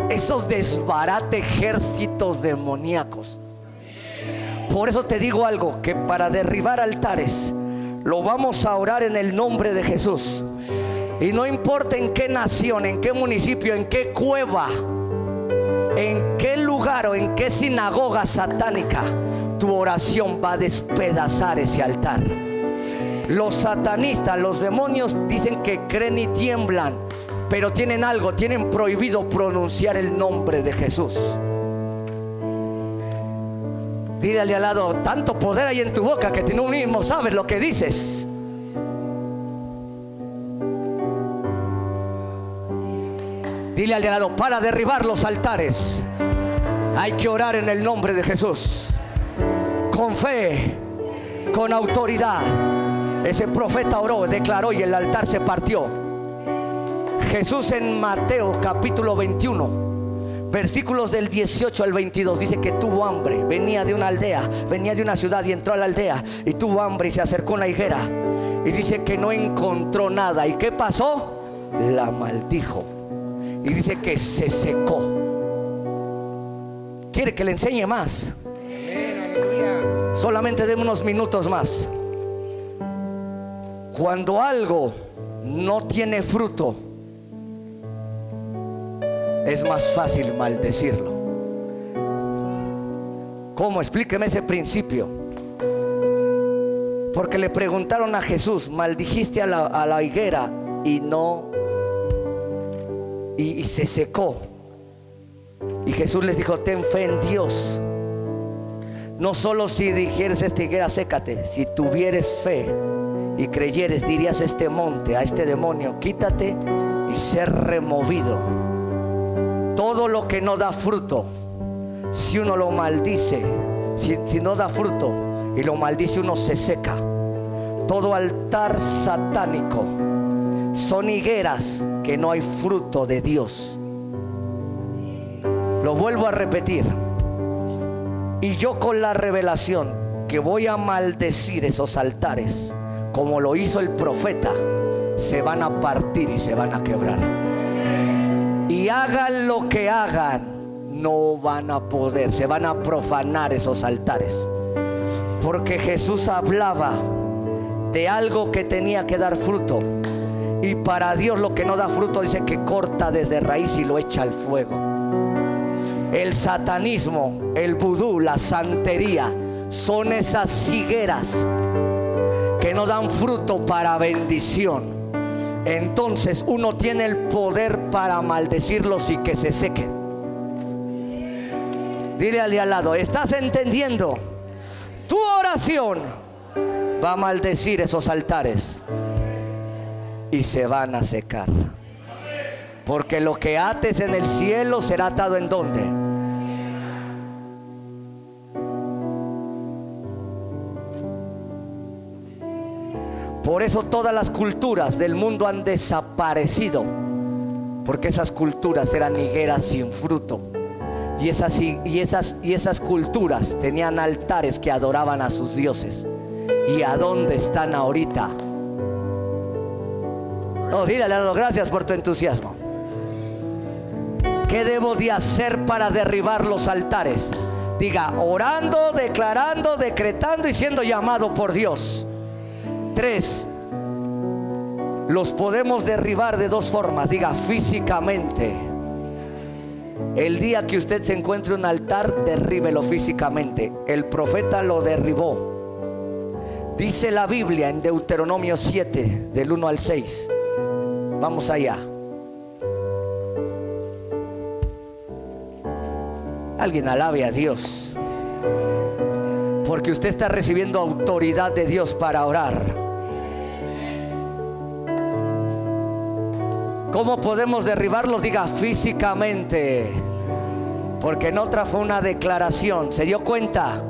Esos desbarate ejércitos demoníacos. Por eso te digo algo, que para derribar altares lo vamos a orar en el nombre de Jesús. Y no importa en qué nación, en qué municipio, en qué cueva, en qué lugar o en qué sinagoga satánica, tu oración va a despedazar ese altar. Los satanistas, los demonios dicen que creen y tiemblan, pero tienen algo, tienen prohibido pronunciar el nombre de Jesús. Dile al de al lado, tanto poder hay en tu boca que tú mismo sabes lo que dices. Dile al de al lado, para derribar los altares hay que orar en el nombre de Jesús, con fe, con autoridad. Ese profeta oró, declaró y el altar se partió. Jesús en Mateo capítulo 21, versículos del 18 al 22, dice que tuvo hambre. Venía de una aldea, venía de una ciudad y entró a la aldea y tuvo hambre y se acercó a una higuera. Y dice que no encontró nada. ¿Y qué pasó? La maldijo. Y dice que se secó. ¿Quiere que le enseñe más? Solamente deme unos minutos más. Cuando algo no tiene fruto, es más fácil maldecirlo. ¿Cómo? Explíqueme ese principio. Porque le preguntaron a Jesús, maldijiste a la higuera y no, y se secó. Y Jesús les dijo, ten fe en Dios. No solo si dijeres esta higuera, sécate. Si tuvieres fe y creyeres, dirías a este monte, a este demonio, quítate y ser removido. Todo lo que no da fruto, si uno lo maldice, si no da fruto y lo maldice, uno se seca. Todo altar satánico son higueras que no hay fruto de Dios. Lo vuelvo a repetir. Y yo con la revelación que voy a maldecir esos altares, como lo hizo el profeta, se van a partir y se van a quebrar. Y hagan lo que hagan, no van a poder, se van a profanar esos altares. Porque Jesús hablaba de algo que tenía que dar fruto. Y para Dios lo que no da fruto, dice que corta desde raíz y lo echa al fuego. El satanismo, el vudú, la santería, son esas higueras que no dan fruto para bendición. Entonces uno tiene el poder para maldecirlos y que se sequen. Dile al de al lado, ¿estás entendiendo? Tu oración va a maldecir esos altares y se van a secar. Porque lo que ates en el cielo será atado ¿en dónde? Por eso todas las culturas del mundo han desaparecido, porque esas culturas eran higueras sin fruto. Y esas culturas tenían altares que adoraban a sus dioses. ¿Y a dónde están ahorita? Oh, dile, gracias por tu entusiasmo. ¿Qué debo de hacer para derribar los altares? Diga, orando, declarando, decretando y siendo llamado por Dios. 3. Los podemos derribar de 2 formas. Diga, físicamente. El día que usted se encuentre un altar, derríbelo físicamente. El profeta lo derribó. Dice la Biblia en Deuteronomio 7, del 1 al 6. Vamos allá. Alguien alabe a Dios, porque usted está recibiendo autoridad de Dios para orar. ¿Cómo podemos derribarlos? Diga, físicamente. Porque en otra fue una declaración. ¿Se dio cuenta?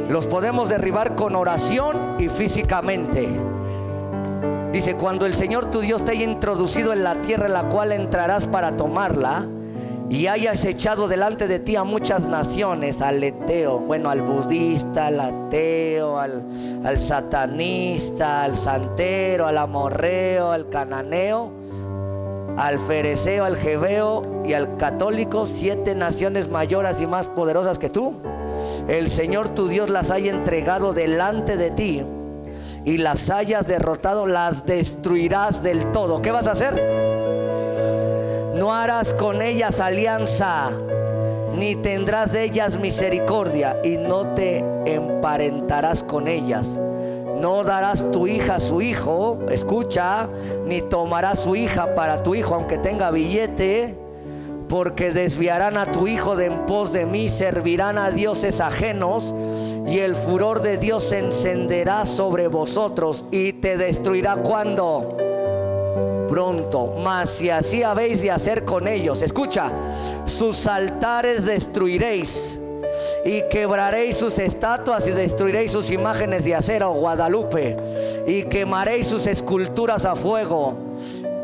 Los podemos derribar con oración y físicamente. Dice, cuando el Señor tu Dios te haya introducido en la tierra en la cual entrarás para tomarla, y hayas echado delante de ti a muchas naciones, al eteo, bueno, al budista, al ateo, al satanista, al santero, al amorreo, al cananeo, al fereceo, al jebeo y al católico, 7 naciones mayores y más poderosas que tú, el Señor tu Dios las haya entregado delante de ti, y las hayas derrotado, las destruirás del todo. ¿Qué vas a hacer? No harás con ellas alianza, ni tendrás de ellas misericordia, y no te emparentarás con ellas. No darás tu hija a su hijo, escucha, ni tomarás su hija para tu hijo, aunque tenga billete, porque desviarán a tu hijo de en pos de mí, servirán a dioses ajenos, y el furor de Dios se encenderá sobre vosotros y te destruirá. ¿Cuándo? Pronto. Mas si así habéis de hacer con ellos, escucha, sus altares destruiréis, y quebraréis sus estatuas, y destruiréis sus imágenes de acera o Guadalupe, y quemaréis sus esculturas a fuego.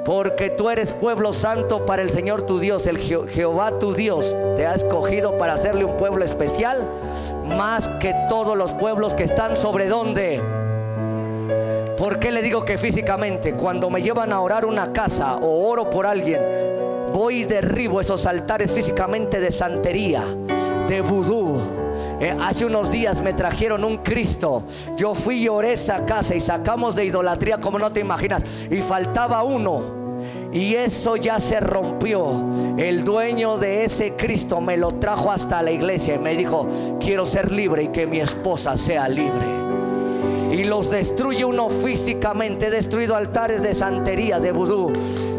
Porque tú eres pueblo santo para el Señor tu Dios. El Jehová tu Dios te ha escogido para hacerle un pueblo especial, más que todos los pueblos que están sobre donde. ¿Por qué le digo que físicamente? Cuando me llevan a orar una casa o oro por alguien, voy y derribo esos altares físicamente de santería, de vudú. Hace unos días me trajeron un Cristo. Yo fui y oré esa casa y sacamos de idolatría como no te imaginas, y faltaba uno, y eso ya se rompió. El dueño de ese Cristo me lo trajo hasta la iglesia y me dijo: quiero ser libre y que mi esposa sea libre. Y los destruye uno físicamente. He destruido altares de santería, de vudú.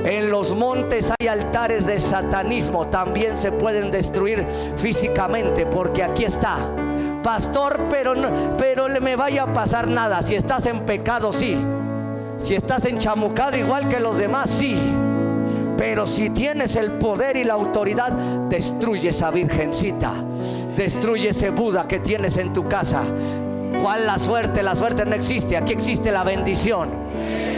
En los montes hay altares de satanismo, también se pueden destruir físicamente, porque aquí está. Pastor, pero me vaya a pasar nada. Si estás en pecado, sí. Si estás enchamucado igual que los demás, sí. Pero si tienes el poder y la autoridad, destruye esa virgencita, destruye ese Buda que tienes en tu casa. ¿Cuál la suerte? La suerte no existe, aquí existe la bendición.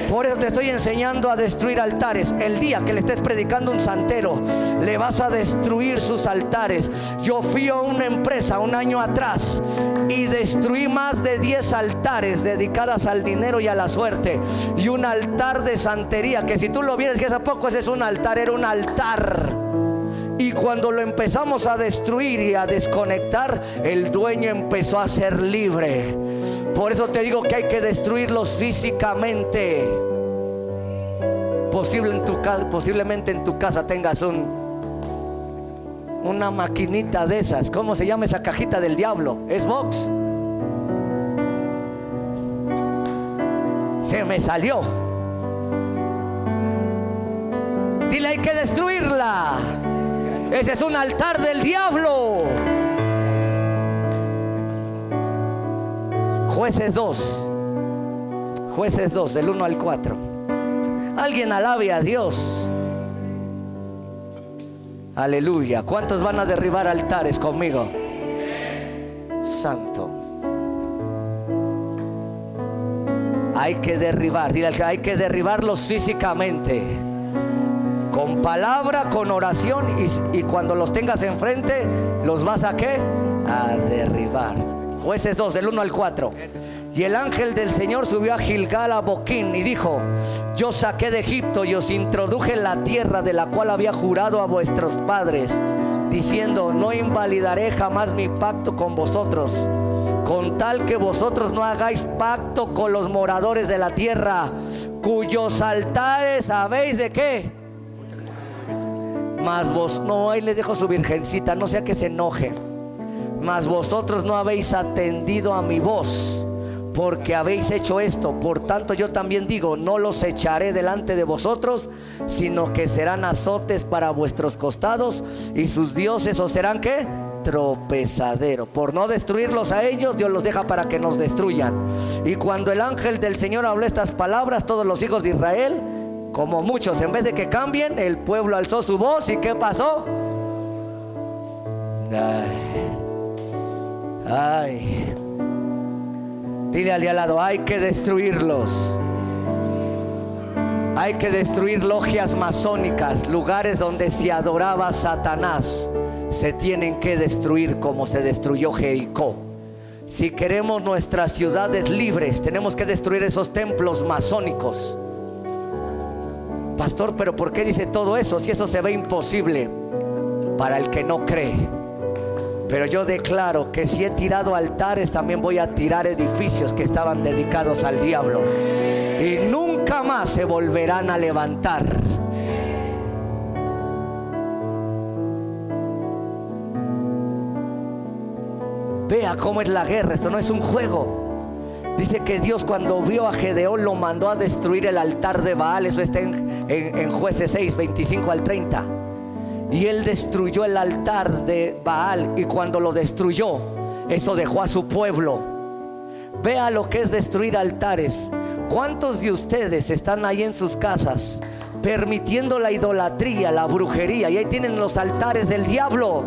Por eso te estoy enseñando a destruir altares. El día que le estés predicando un santero, le vas a destruir sus altares. Yo fui a una empresa un año atrás y destruí más de 10 altares dedicadas al dinero y a la suerte, y un altar de santería que si tú lo vieras, que hace poco ese es un altar, era un altar. Y cuando lo empezamos a destruir y a desconectar, el dueño empezó a ser libre. Por eso te digo que hay que destruirlos físicamente. Posiblemente en tu casa tengas una maquinita de esas. ¿Cómo se llama esa cajita del diablo? Xbox. Se me salió. Dile: hay que destruirla. Ese es un altar del diablo. Jueces 2, del 1 al 4. Alguien alabe a Dios. Aleluya. ¿Cuántos van a derribar altares conmigo? Santo. Hay que derribar. Dile al que hay que derribarlos físicamente, con palabra, con oración, y cuando los tengas enfrente, los vas a ¿qué? A derribar. Jueces 2, del 1 al 4. Y el ángel del Señor subió a Gilgal a Boquín y dijo: yo saqué de Egipto y os introduje en la tierra de la cual había jurado a vuestros padres, diciendo: no invalidaré jamás mi pacto con vosotros, con tal que vosotros no hagáis pacto con los moradores de la tierra, cuyos altares habéis de ¿qué? Mas vos, no, ahí le dejo su virgencita, no sea que se enoje. Mas vosotros no habéis atendido a mi voz, porque habéis hecho esto. Por tanto yo también digo: no los echaré delante de vosotros, sino que serán azotes para vuestros costados, y sus dioses os serán ¿qué? Tropezadero. Por no destruirlos a ellos, Dios los deja para que nos destruyan. Y cuando el ángel del Señor habló estas palabras, todos los hijos de Israel, como muchos, en vez de que cambien, el pueblo alzó su voz. ¿Y qué pasó? Ay. Dile al de al lado: hay que destruirlos. Hay que destruir logias masónicas, lugares donde se adoraba a Satanás. Se tienen que destruir como se destruyó Jericó. Si queremos nuestras ciudades libres, tenemos que destruir esos templos masónicos. Pastor, pero ¿por qué dice todo eso si eso se ve imposible para el que no cree? Pero yo declaro que si he tirado altares, también voy a tirar edificios que estaban dedicados al diablo. Y nunca más se volverán a levantar. Vea cómo es la guerra, esto no es un juego. Dice que Dios, cuando vio a Gedeón, lo mandó a destruir el altar de Baal. Eso está en Jueces 6, 25 al 30. Y él destruyó el altar de Baal. Y cuando lo destruyó, eso dejó a su pueblo. Vea lo que es destruir altares. ¿Cuántos de ustedes están ahí en sus casas permitiendo la idolatría, la brujería? Y ahí tienen los altares del diablo.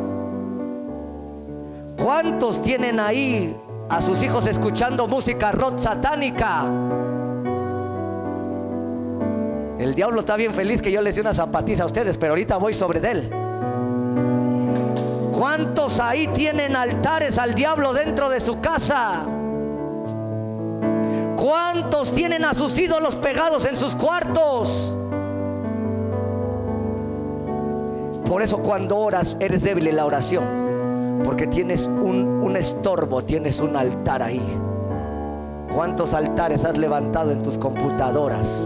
¿Cuántos tienen ahí a sus hijos escuchando música rock satánica? El diablo está bien feliz que yo les dé una zapatiza a ustedes, pero ahorita voy sobre él. ¿Cuántos ahí tienen altares al diablo dentro de su casa? ¿Cuántos tienen a sus ídolos pegados en sus cuartos? Por eso cuando oras eres débil en la oración, porque tienes un estorbo, tienes un altar ahí. ¿Cuántos altares has levantado en tus computadoras?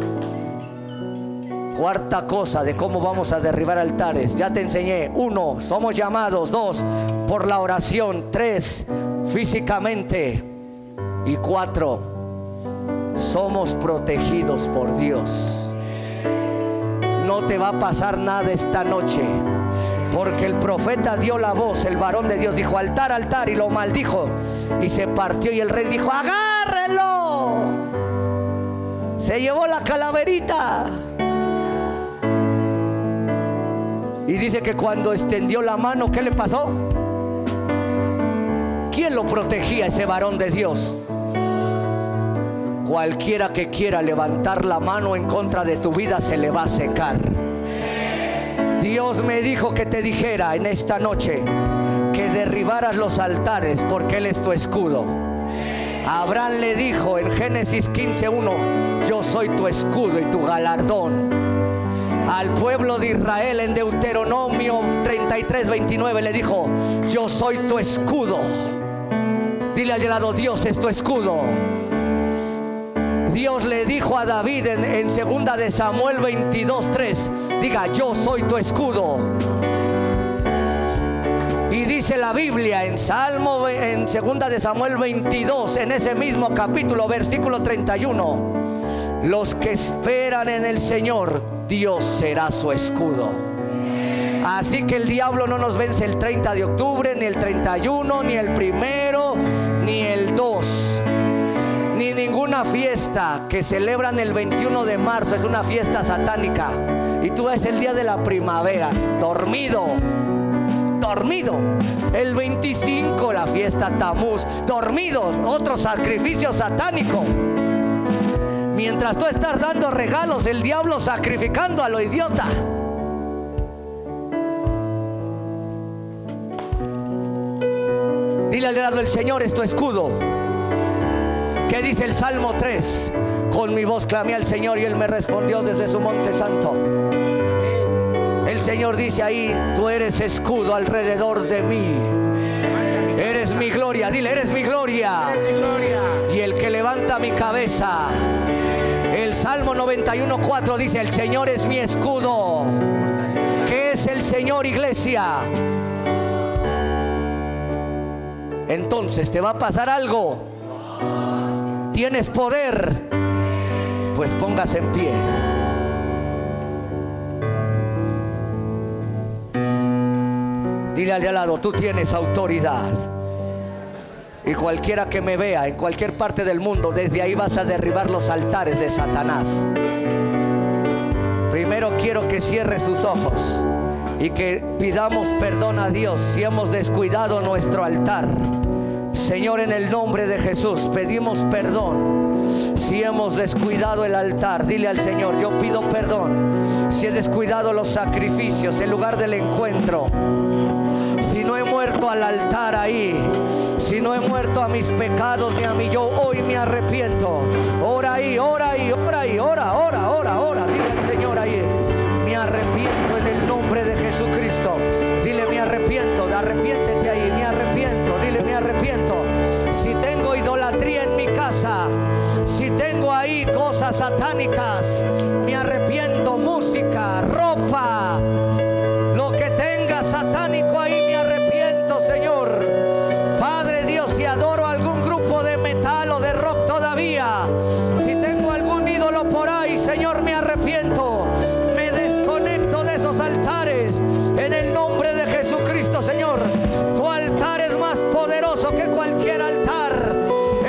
Cuarta cosa de cómo vamos a derribar altares. Ya te enseñé. 1, somos llamados. 2, por la oración. 3, físicamente. Y 4, somos protegidos por Dios. No te va a pasar nada esta noche, porque el profeta dio la voz. El varón de Dios dijo: altar, altar, y lo maldijo y se partió. Y el rey dijo: agárrenlo. Se llevó la calaverita. Y dice que cuando extendió la mano, ¿qué le pasó? ¿Quién lo protegía? Ese varón de Dios. Cualquiera que quiera levantar la mano en contra de tu vida se le va a secar. Dios me dijo que te dijera en esta noche que derribaras los altares, porque Él es tu escudo. Abraham le dijo en Génesis 15:1: yo soy tu escudo y tu galardón. Al pueblo de Israel en Deuteronomio 33:29 le dijo: yo soy tu escudo. Dile al lado: Dios es tu escudo. Dios le dijo a David en 2 de Samuel 22:3: diga: yo soy tu escudo. Y dice la Biblia en 2 de Samuel 22, en ese mismo capítulo, versículo 31: los que esperan en el Señor, Dios será su escudo. Así que el diablo no nos vence el 30 de octubre, ni el 31, ni el 1, ni el 2, ni ninguna fiesta que celebran el 21 de marzo. Es una fiesta satánica. Y tú ves el día de la primavera, dormido. El 25, la fiesta Tamuz, dormidos, otro sacrificio satánico. Mientras tú estás dando regalos, el diablo sacrificando a lo idiota. Dile al lado: el Señor es tu escudo. ¿Qué dice el Salmo 3? Con mi voz clamé al Señor y Él me respondió desde su monte santo. El Señor dice ahí: tú eres escudo alrededor de mí. Eres mi gloria. Dile: eres mi gloria. Y el que levanta mi cabeza. El Salmo 91:4 dice: el Señor es mi escudo. ¿Qué es el Señor, iglesia? Entonces, ¿te va a pasar algo? ¿Tienes poder? Pues póngase en pie. Dile al de al lado: tú tienes autoridad. Y cualquiera que me vea en cualquier parte del mundo, desde ahí vas a derribar los altares de Satanás. Primero quiero que cierre sus ojos y que pidamos perdón a Dios si hemos descuidado nuestro altar. Señor, en el nombre de Jesús pedimos perdón si hemos descuidado el altar. Dile al Señor: yo pido perdón si he descuidado los sacrificios, el lugar del encuentro. Si no he muerto al altar ahí, si no he muerto a mis pecados ni a mí, yo hoy me arrepiento. Ora ahí, ora ahí, ora ahí, ora. Dile al Señor ahí: me arrepiento en el nombre de Jesucristo. Dile: me arrepiento, arrepiéntete ahí, me arrepiento. me arrepiento. Si tengo idolatría en mi casa, si tengo ahí cosas satánicas, me arrepiento. Música, ropa, lo que tenga satánico ahí, me arrepiento, Señor. Padre Dios, te adoro. Algún grupo de metal o de rock todavía, si tengo algún ídolo por ahí, Señor, me arrepiento. Me desconecto de esos altares en el nombre de Jesucristo, Señor. Tu altar es más poderoso que cualquier altar.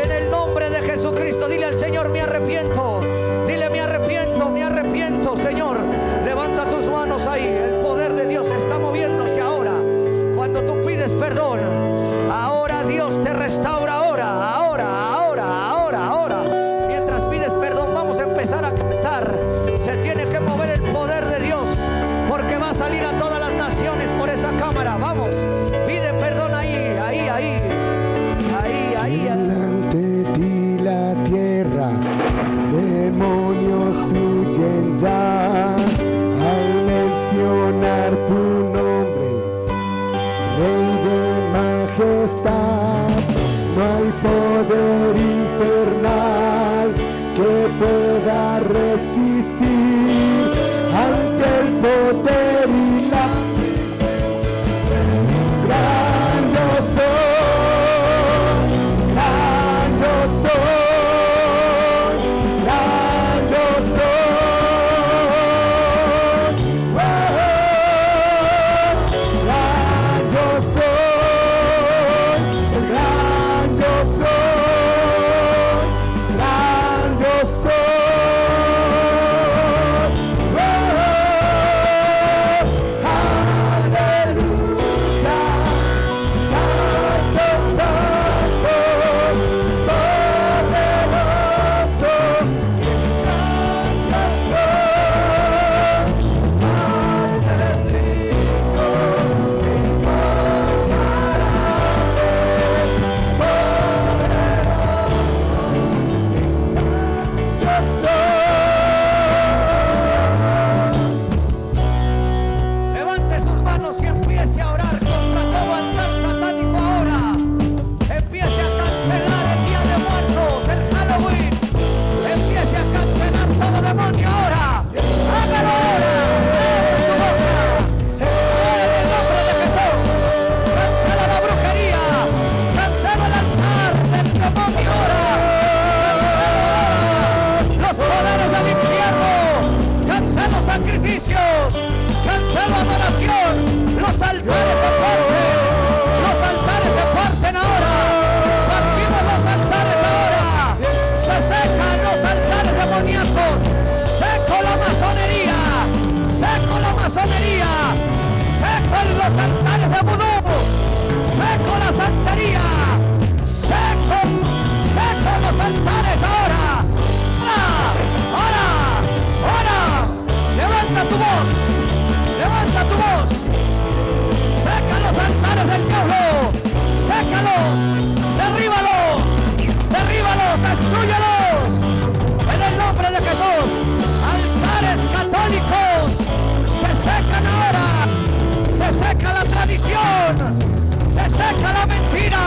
En el nombre de Jesucristo, dile al Señor, me arrepiento. Dile, me arrepiento, Señor. Levanta tus manos ahí. El poder de Dios está moviéndose ahora. Cuando tú pides perdón, ahora Dios te restaura. Ahora. Mientras pides perdón, vamos a empezar a cantar. Se tiene que mover el poder de Dios, porque va a salir a todas las naciones por esa cámara. Vamos, pide perdón ahí. Delante de ti la tierra, demonios huyen ya al mencionar tu nombre, Rey de majestad. No hay poder infernal que pueda resistir ante el poder y la gran yo soy, gran yo soy, gran yo soy, gran yo soy, gran yo soy, gran yo soy. Levante sus manos y empiece a orar contra todo altar satánico ahora. Empiece a cancelar el Día de Muertos, el Halloween. Empiece a cancelar todo demonio ahora. Hágalo ahora. Abre su boca. Ahora en el nombre de Jesús. Cancela la brujería. Cancela el altar del demonio ahora. Cancela los poderes del infierno. Cancela los sacrificios. Cancelo adoración. Los altares se parten. Los altares se parten ahora. Partimos los altares ahora. Se secan los altares demoníacos. Seco la masonería. Seco la masonería. Seco los altares de vudú. Seco la santería. Seco los altares ahora. Ahora. Levanta tu voz. Levanta tu voz. Saca los altares del diablo. Sácalos. Derríbalos. Destrúyelos. En el nombre de Jesús. Altares católicos. Se secan ahora. Se seca la tradición. Se seca la mentira.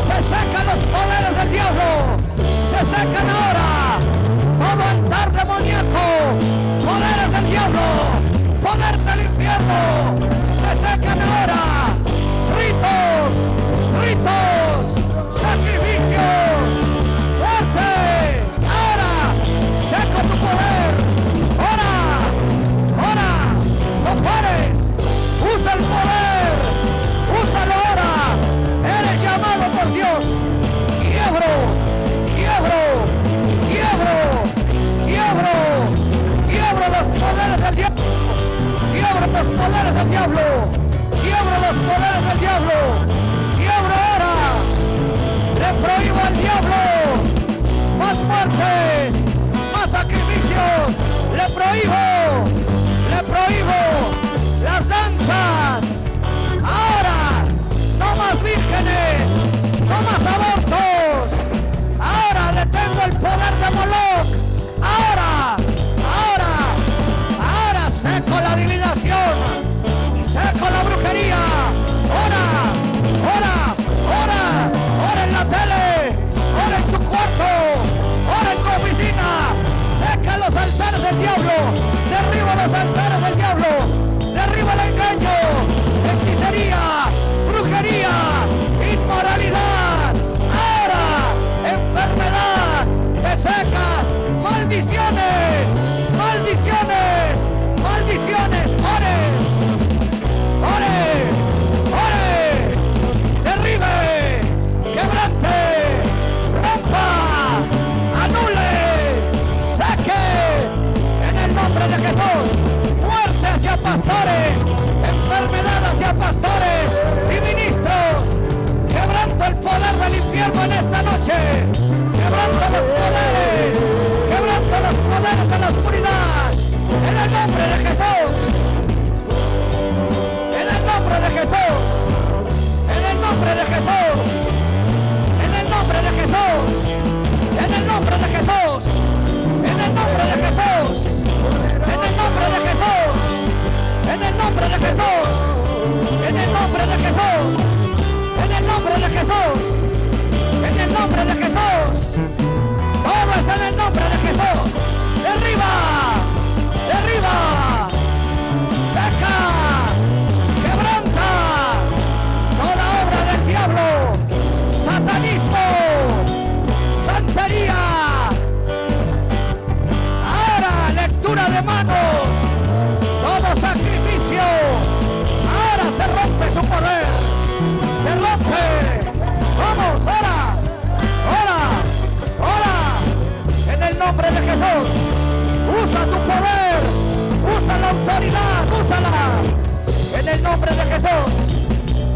Se secan los poderes del diablo. Se secan ahora. Todo altar demoníaco. Poderes del diablo. Poder del infierno, se secan ahora. Ritos, sacrificios, fuerte. Ahora, seco tu poder. Ahora, no pares. Usa el poder, úsalo ahora. Eres llamado por Dios. Quiebro los poderes del diablo. Quiebro los poderes del diablo. Quiebro ahora. Le prohíbo al diablo más muertes, más sacrificios. Le prohíbo las danzas. Ahora, no más vírgenes, no más abortos. Ahora detengo el poder de Moloch. Ahora seco la adivinación, seco la brujería. Ora. del diablo, derriba los altares del diablo, derriba el engaño, hechicería, brujería, inmoralidad, ahora, enfermedad, te secas, maldiciones, maldiciones, maldiciones, ore, ore, ore, derribe, quebrante, rompa, anule, saque, en el nombre de Jesús, muerte hacia pastores, enfermedad hacia pastores y ministros, quebranto el poder del infierno en esta noche, quebranto los poderes de la oscuridad, en el nombre de Jesús, en el nombre de Jesús, en el nombre de Jesús, en el nombre de Jesús, en el nombre de Jesús, en el nombre de Jesús, en el nombre de Jesús, en el nombre de Jesús, en el nombre de Jesús, en el nombre de Jesús, en el nombre de Jesús, todo es en el nombre de Jesús, derriba, derriba, saca, quebranta toda obra del diablo, satanismo, santería, ahora lectura de manos, todo sacrificio, ahora se rompe su poder, se rompe, vamos, ahora, ahora, ahora, en el nombre de Jesús, usa tu poder, usa la autoridad, úsala, en el nombre de Jesús,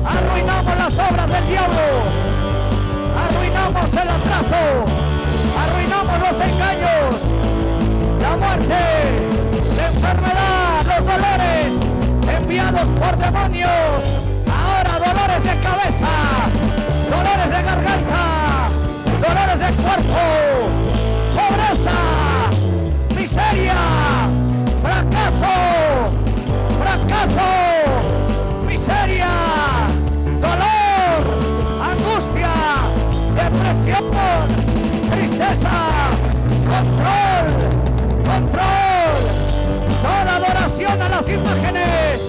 arruinamos las obras del diablo, arruinamos el atraso, arruinamos los engaños, la muerte, la enfermedad, los dolores enviados por demonios, ahora dolores de cabeza, dolores de garganta, dolores de cuerpo, pobreza, miseria, fracaso, fracaso, miseria, dolor, angustia, depresión, tristeza, control, control, toda adoración a las imágenes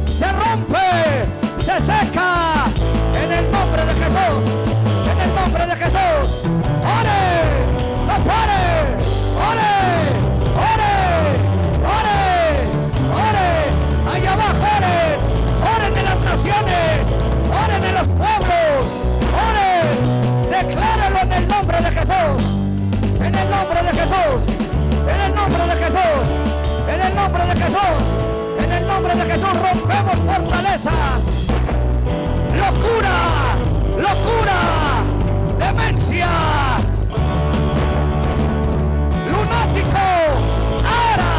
se rompe, se seca, en el nombre de Jesús, en el nombre de Jesús, ore, no pare, ore, ore, ore, ore, allá abajo oren, oren en las naciones, oren en los pueblos, oren, decláralo en el nombre de Jesús, en el nombre de Jesús, en el nombre de Jesús, en el nombre de Jesús, en el nombre de Jesús rompemos fortalezas, locura, locura, demencia, lunático, ahora,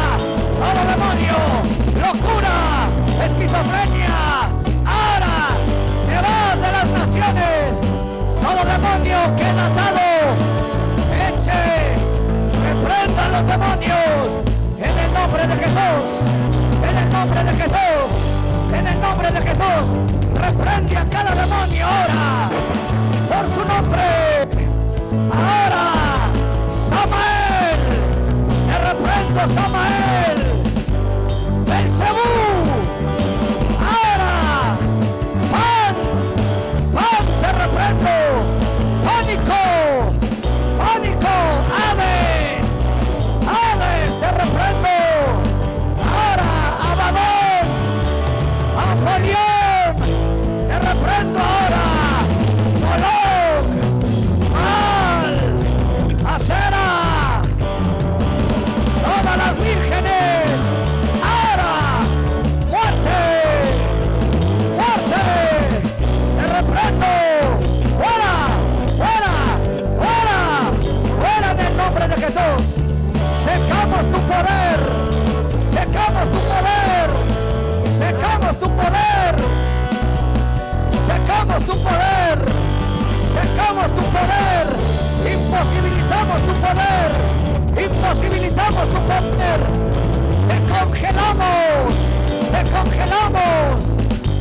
todo demonio, locura, esquizofrenia, ahora, te vas de las naciones, todo demonio queda atado, eche, reprendan los demonios, en el nombre de Jesús, en el nombre de Jesús, en el nombre de Jesús, reprende a cada demonio ahora, por su nombre, ahora, Samael, te reprendo Samael, Belcebú, ahora, Pan, te reprendo, pánico, pánico, Hades, te reprendo, ahora, Abadón, Apolión, te reprendo ahora, Moloch, Mal, Acera, todas las vírgenes, ahora, muerte, muerte, te reprendo, fuera, fuera, fuera, fuera en el nombre de Jesús, secamos tu poder, secamos tu poder, secamos tu poder, secamos tu poder, secamos tu poder, imposibilitamos tu poder, imposibilitamos tu poder, te congelamos, te congelamos,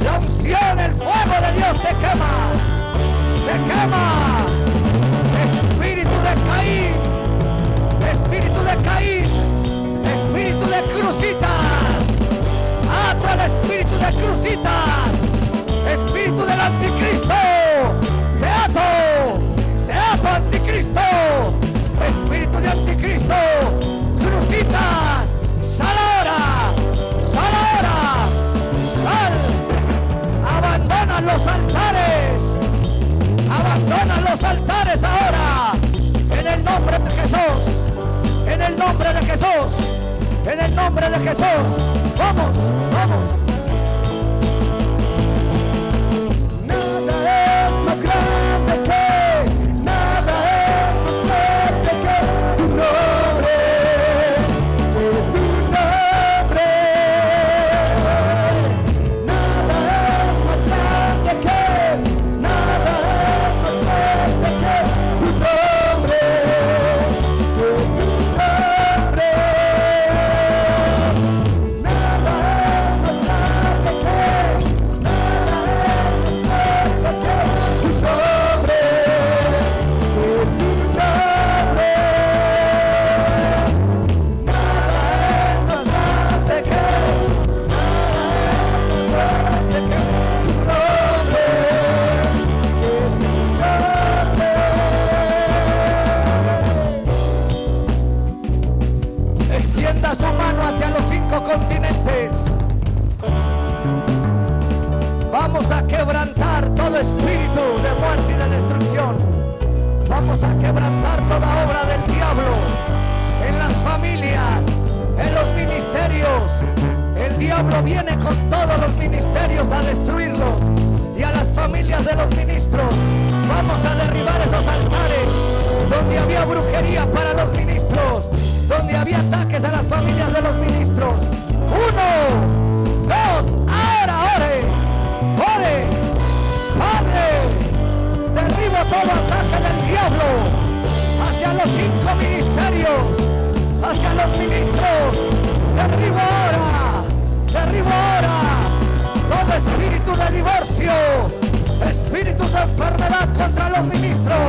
la unción, el fuego de Dios te quema, espíritu de Caín, espíritu de Caín, espíritu de crucitas. Ato el espíritu de crucitas. Espíritu del anticristo. Te ato anticristo. Espíritu de anticristo. Crucitas. Sal ahora. Sal ahora. Sal. Abandona los altares. Abandona los altares ahora. En el nombre de Jesús. En el nombre de Jesús. En el nombre de Jesús. Vamos, vamos. Nada es más grande que, nada es más fuerte que tu nombre, que tu nombre. Nada es más grande que, nada es más fuerte que tu nombre, que tu nombre. Nada es más grande que, nada es más fuerte que tu nombre, que tu nombre. Nada es más grande que, nada es más fuerte que tu nombre, que tu nombre. Extienda su mano hacia los 5 continentes. Vamos a quebrantar todo espíritu de muerte y de destrucción. Vamos a quebrantar toda obra del diablo en las familias, en los ministerios. El diablo viene con todos los ministerios a destruirlos y a las familias de los ministros. Vamos a derribar esos altares donde había brujería para los ministros, donde había ataques a las familias de los ministros. 1, 2, ahora ore, ore. Padre, derribo todo ataque del diablo hacia los 5 ministerios, hacia los ministros. Derribo ahora todo espíritu de divorcio, espíritus de enfermedad contra los ministros,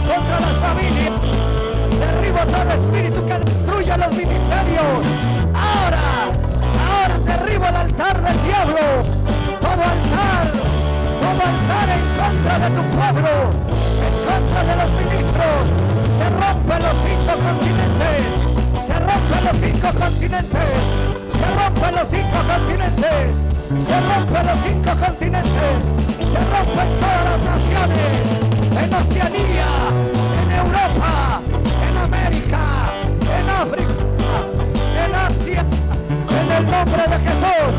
contra las familias. Derribo todo espíritu que destruye los ministerios. Ahora derribo el altar del diablo. Todo altar en contra de tu pueblo, en contra de los ministros. Se rompen los 5 continentes. Se rompen los 5 continentes. Se rompen los 5 continentes. Se rompen los 5 continentes. Se rompen todas las naciones. En Oceanía, en Europa, en América, en África, en Asia. En el nombre de Jesús,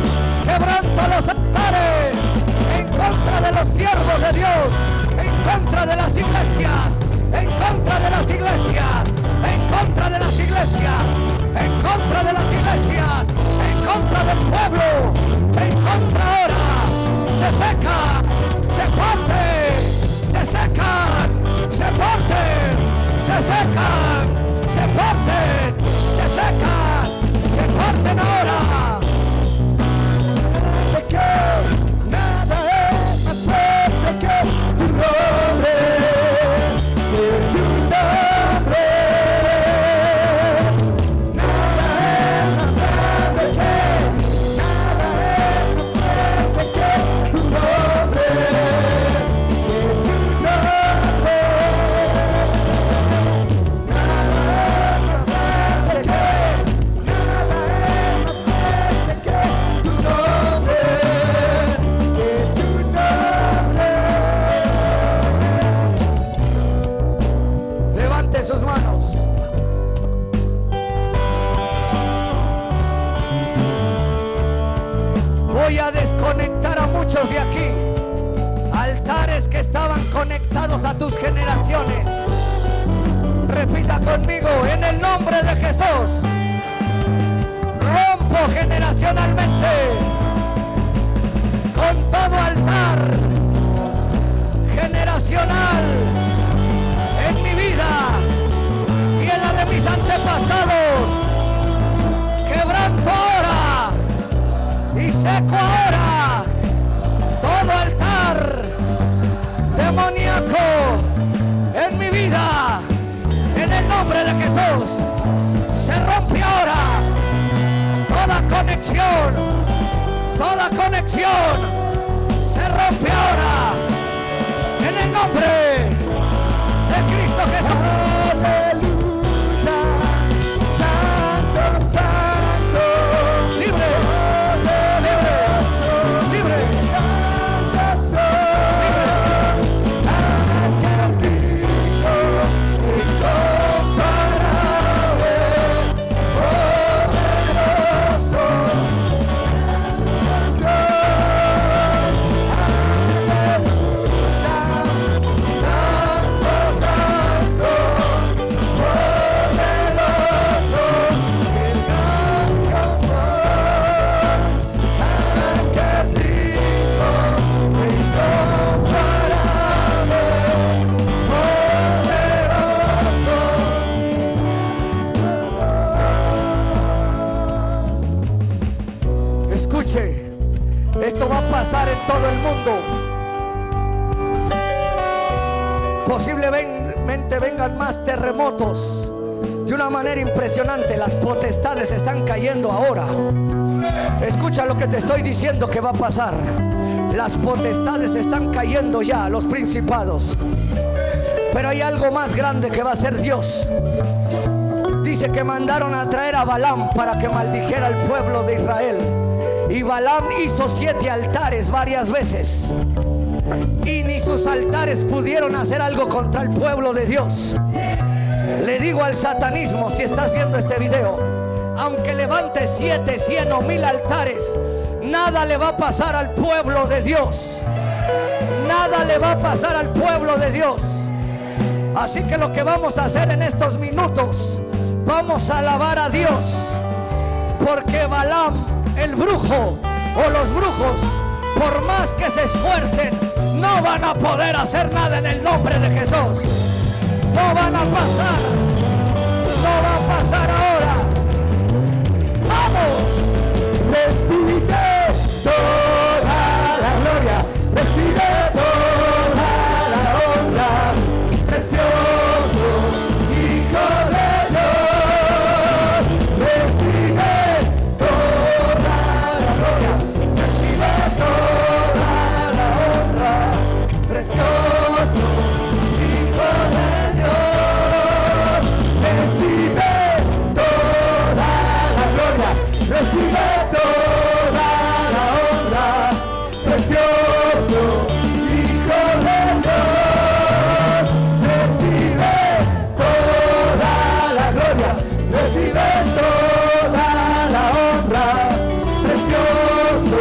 quebranto los altares en contra de los siervos de Dios, en contra de las iglesias, en contra de las iglesias, en contra de las iglesias, en contra de las iglesias, en contra del pueblo, en contra ahora. Se secan, se parten, se secan, se parten, se secan, se parten, se secan, se parten ahora. De que nada es más fuerte que tu nombre, que tu nombre. Nada es más grande que, nada es más fuerte que tu nombre, que tu nombre. Nada es más grande que, nada es más fuerte que tu nombre, que tu nombre. Levante sus manos. Voy a desconectar a muchos de aquí. Altares que estaban conectados a tus generaciones. Repita conmigo, en el nombre de Jesús. Rompo generacionalmente con todo altar generacional en mi vida y en la de mis antepasados. Quebranto ahora y seco ahora todo altar demoníaco en mi vida. En el nombre de Jesús se rompe ahora toda conexión se rompe ahora en el nombre de Cristo Jesús. Aleluya, santo, santo, libre, libre, libre, esto va a pasar en todo el mundo. Posiblemente vengan más terremotos de una manera impresionante. Las potestades están cayendo ahora. Escucha lo que te estoy diciendo que va a pasar. Las potestades están cayendo ya, los principados. Pero hay algo más grande que va a hacer Dios. Dice que mandaron a traer a Balaam para que maldijera al pueblo de Israel. Y Balaam hizo 7 altares varias veces, y ni sus altares pudieron hacer algo contra el pueblo de Dios. Le digo al satanismo, si estás viendo este video, aunque levantes 7, 100 o 1000 altares, nada le va a pasar al pueblo de Dios. Nada le va a pasar al pueblo de Dios. Así que lo que vamos a hacer en estos minutos, vamos a alabar a Dios, porque Balaam, el brujo o los brujos, por más que se esfuercen, no van a poder hacer nada en el nombre de Jesús. No van a pasar. No va a pasar ahora. ¡Vamos! Recibe toda la gloria, recibe toda la honra, precioso Hijo de Dios. Recibe toda la gloria, recibe toda la honra, precioso Hijo de Dios. Recibe toda la gloria, recibe toda la honra, precioso Hijo de Dios. Recibe toda la gloria, recibe toda la honra, precioso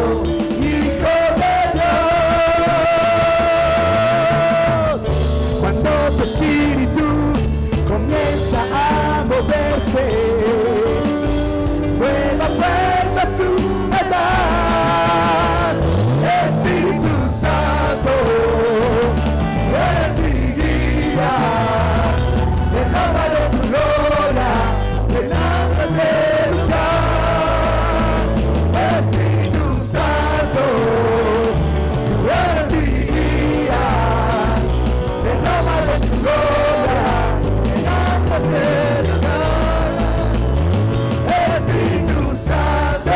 Hijo de Dios. Cuando tu espíritu comienza a moverse, nueva fuerza tú me das. Espíritu Santo, tú eres mi guía. Derrama de tu gloria, llenando este lugar. Espíritu Santo, tú eres mi guía. Derrama de tu gloria, llenando este lugar. Espíritu Santo,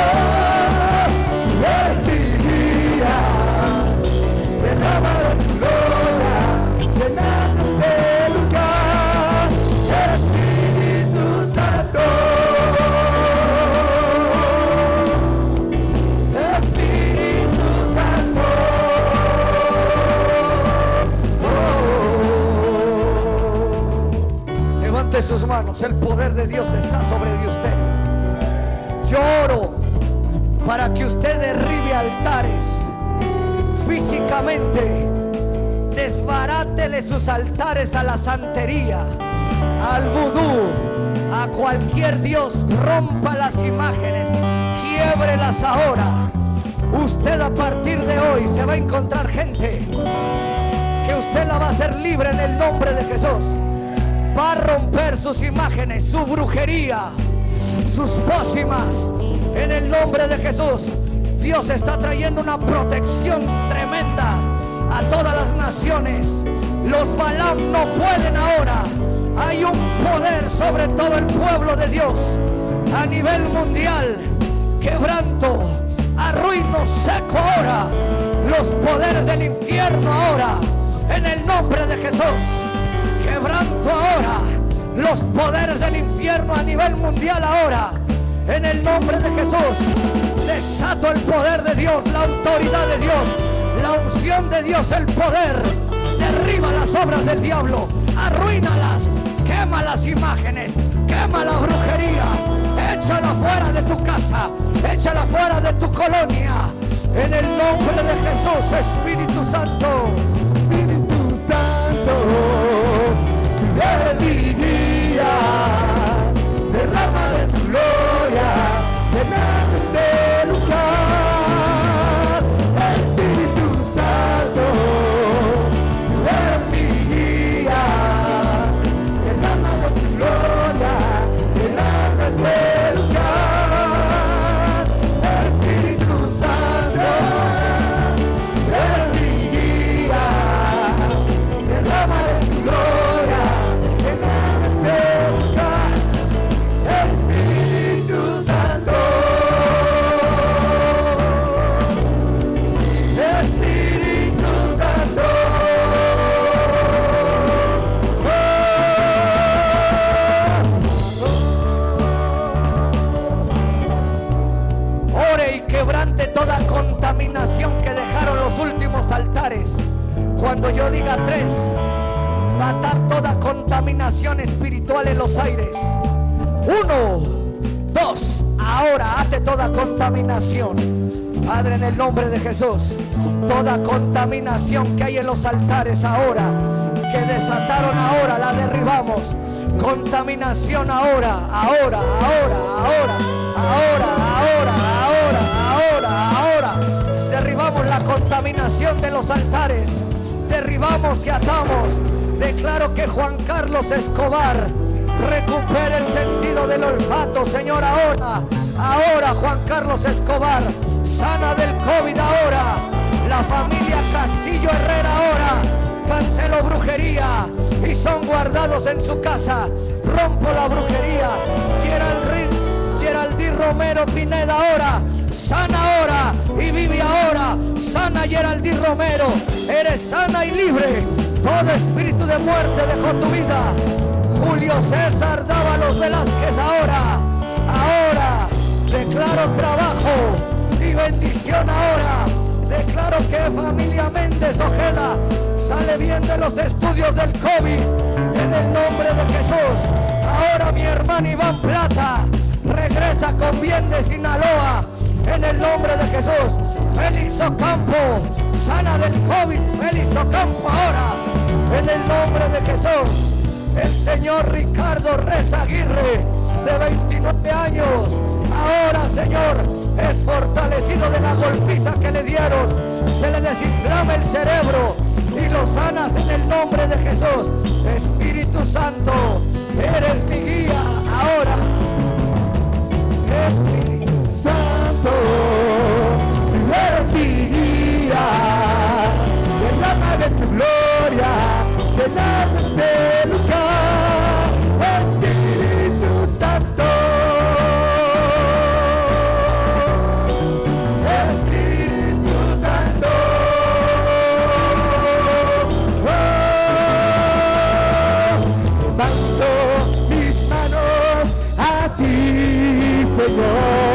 tú eres mi guía. Derrama de tu gloria, llenando este lugar. Espíritu Santo, Espíritu Santo. Levante sus manos, el poder de Dios está sobre de usted. Yo oro para que usted derribe altares físicamente. Desbarátele sus altares a la santería, al vudú, a cualquier dios. Rompa las imágenes, quiébrelas ahora. Usted a partir de hoy se va a encontrar gente que usted la va a hacer libre en el nombre de Jesús. Va a romper sus imágenes, su brujería, sus pócimas en el nombre de Jesús. Dios está trayendo una protección tremenda a todas las naciones. Los Balaam no pueden ahora. Hay un poder sobre todo el pueblo de Dios a nivel mundial quebranto, arruino, seco ahora los poderes del infierno ahora, en el nombre de Jesús. Quebranto ahora los poderes del infierno a nivel mundial ahora, en el nombre de Jesús. Desato el poder de Dios, la autoridad de Dios, la unción de Dios, el poder. Derriba las obras del diablo, arruínalas, quema las imágenes, quema la brujería, échala fuera de tu casa, échala fuera de tu colonia, en el nombre de Jesús. Espíritu Santo, Espíritu Santo, tú eres mi guía, derrama de tu gloria, llenando este lugar. Espíritu Santo, tú eres mi guía, derrama de tu gloria, llenando este lugar. Espíritu Santo, tú eres mi guía, derrama de tu gloria, llenando este lugar. Espíritu Santo, Espíritu Santo. ore y quebrante toda contaminación que dejaron los últimos altares. Cuando yo diga 3, va a atar toda contaminación espiritual en los aires. 1, 2, ahora ate toda contaminación. Padre, en el nombre de Jesús, toda contaminación que hay en los altares ahora, que desataron ahora, la derribamos. Contaminación ahora, ahora, ahora, ahora, ahora, ahora, ahora, ahora, ahora. Derribamos la contaminación de los altares, derribamos y atamos. Declaro que Juan Carlos Escobar recupere el sentido del olfato, Señor, ahora. Ahora Juan Carlos Escobar sana del COVID ahora. La familia Castillo Herrera ahora canceló brujería y son guardados en su casa. Rompo la brujería. Geraldí Romero Pineda ahora sana ahora y vive ahora. Sana Geraldí Romero, eres sana y libre. Todo espíritu de muerte dejó tu vida. Julio César Dávalos Velázquez ahora declaro trabajo y bendición ahora. Declaro que familia Méndez Ojeda sale bien de los estudios del COVID en el nombre de Jesús. Ahora mi hermano Iván Plata regresa con bien de Sinaloa en el nombre de Jesús. Félix Ocampo sana del COVID. Félix Ocampo ahora en el nombre de Jesús. El señor Ricardo Reza Aguirre de 29 años ahora, Señor, es fortalecido de la golpiza que le dieron. Se le desinflama el cerebro y lo sanas en el nombre de Jesús. Espíritu Santo, eres mi guía ahora. Espíritu Santo, tú eres mi guía, derrama de tu gloria, llenando este lugar. Espíritu Santo, Espíritu Santo, levanto mis manos a ti, Señor.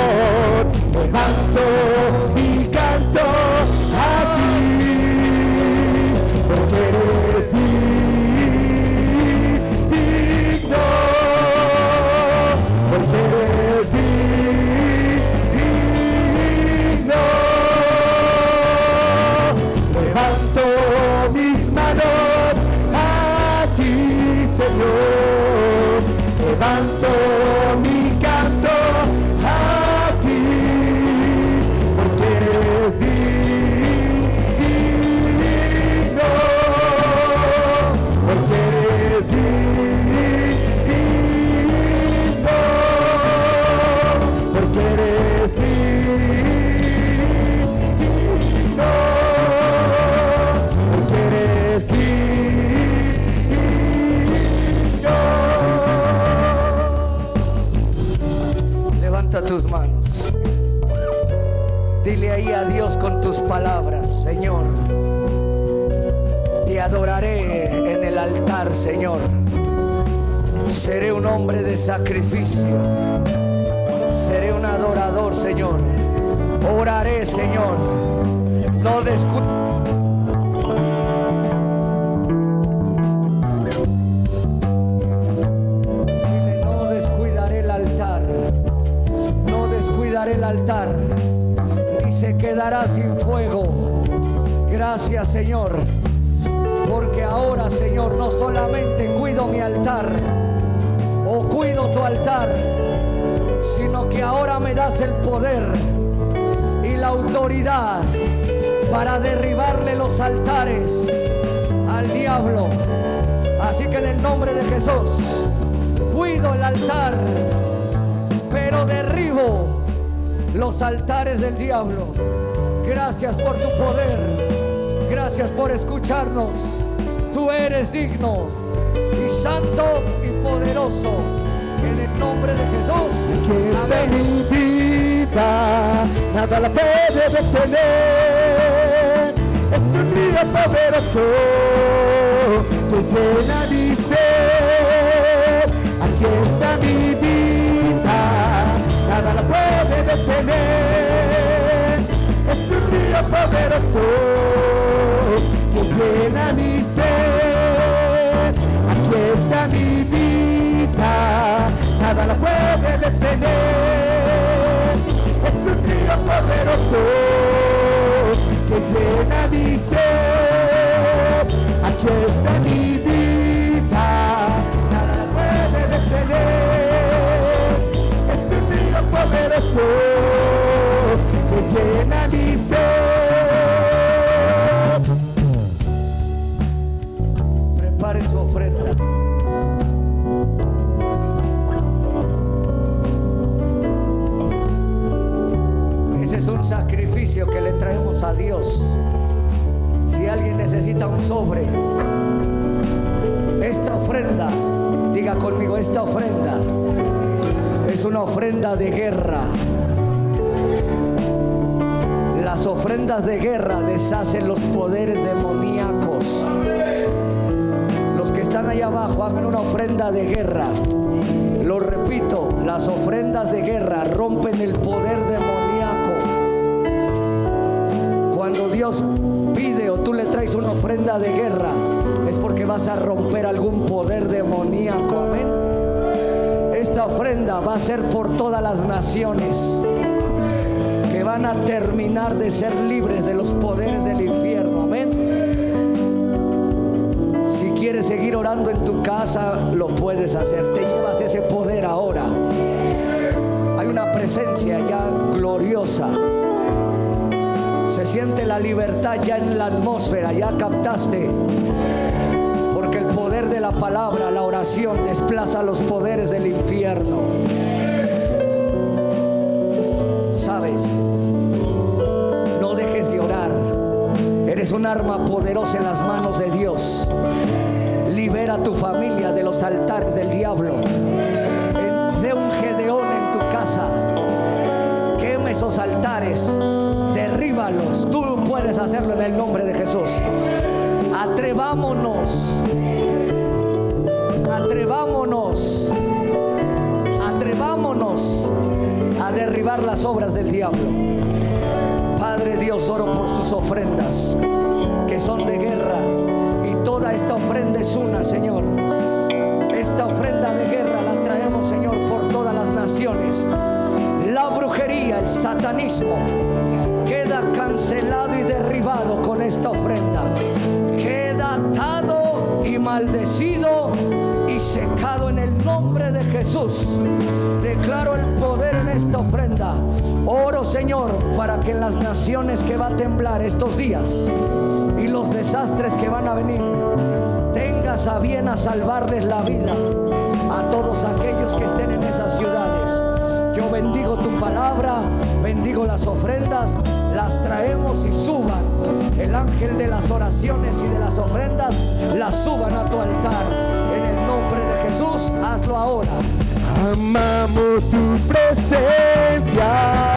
Dile ahí a Dios con tus palabras: Señor, te adoraré en el altar, Señor. Seré un hombre de sacrificio. Seré un adorador, Señor. Oraré, Señor. No descuides. El altar y se quedará sin fuego. Gracias, Señor, porque ahora, Señor, no solamente cuido mi altar o cuido tu altar, sino que ahora me das el poder y la autoridad para derribarle los altares al diablo. Así que en el nombre de Jesús cuido el altar, pero derribo los altares del diablo. Gracias por tu poder. Gracias por escucharnos. Tú eres digno y santo y poderoso. En el nombre de Jesús. Aquí está Amén. mi vida, nada la puede detener. Es un río poderoso que llena mi ser. Aquí está mi vida, nada la puede detener. Es un río poderoso que llena mi ser. Aquí está mi vida, nada la puede detener. Es un río poderoso que llena mi ser. Aquí está mi vida, nada la puede detener. Es un río poderoso que llena mi ser. Prepare su ofrenda. Ese es un sacrificio que le traemos a Dios. Si alguien necesita un sobre, esta ofrenda, diga conmigo, esta ofrenda es una ofrenda de guerra. Las ofrendas de guerra deshacen los poderes demoníacos. Los que están allá abajo, hagan una ofrenda de guerra. Lo repito, las ofrendas de guerra rompen el poder demoníaco. Cuando Dios pide o tú le traes una ofrenda de guerra, es porque vas a romper algún poder demoníaco. Amén. Esta ofrenda va a ser por todas las naciones, que van a terminar de ser libres de los poderes del infierno. Amén. Si quieres seguir orando en tu casa, lo puedes hacer. Te llevas ese poder ahora. Hay una presencia ya gloriosa. Se siente la libertad ya en la atmósfera. Ya captaste. Porque el poder de la palabra, la oración, desplaza los poderes del infierno. ¿Sabes? No dejes de orar. Eres un arma poderosa en las manos de Dios. Libera a tu familia de los altares del diablo. Sé un Gedeón en tu casa. Quema esos altares. Derríbalos. Tú puedes hacerlo en el nombre de Jesús. Atrevámonos. Atrevámonos. Atrevámonos a derribar las obras del diablo. Padre Dios, oro por sus ofrendas que son de guerra, y toda esta ofrenda es una, Señor. Esta ofrenda de guerra la traemos, Señor, por todas las naciones. La brujería, el satanismo queda cancelado y derribado con esta ofrenda. Queda atado y maldecido y secado en el nombre de Jesús. Declaro el poder en esta ofrenda. Oro, Señor, para que en las naciones que va a temblar estos días y los desastres que van a venir, tengas a bien a salvarles la vida a todos aquellos que estén en esas ciudades. Yo bendigo tu palabra, bendigo las ofrendas, las traemos y suban. El ángel de las oraciones y de las ofrendas las suban a tu altar. En el nombre de Jesús, hazlo ahora. Amamos tu presencia.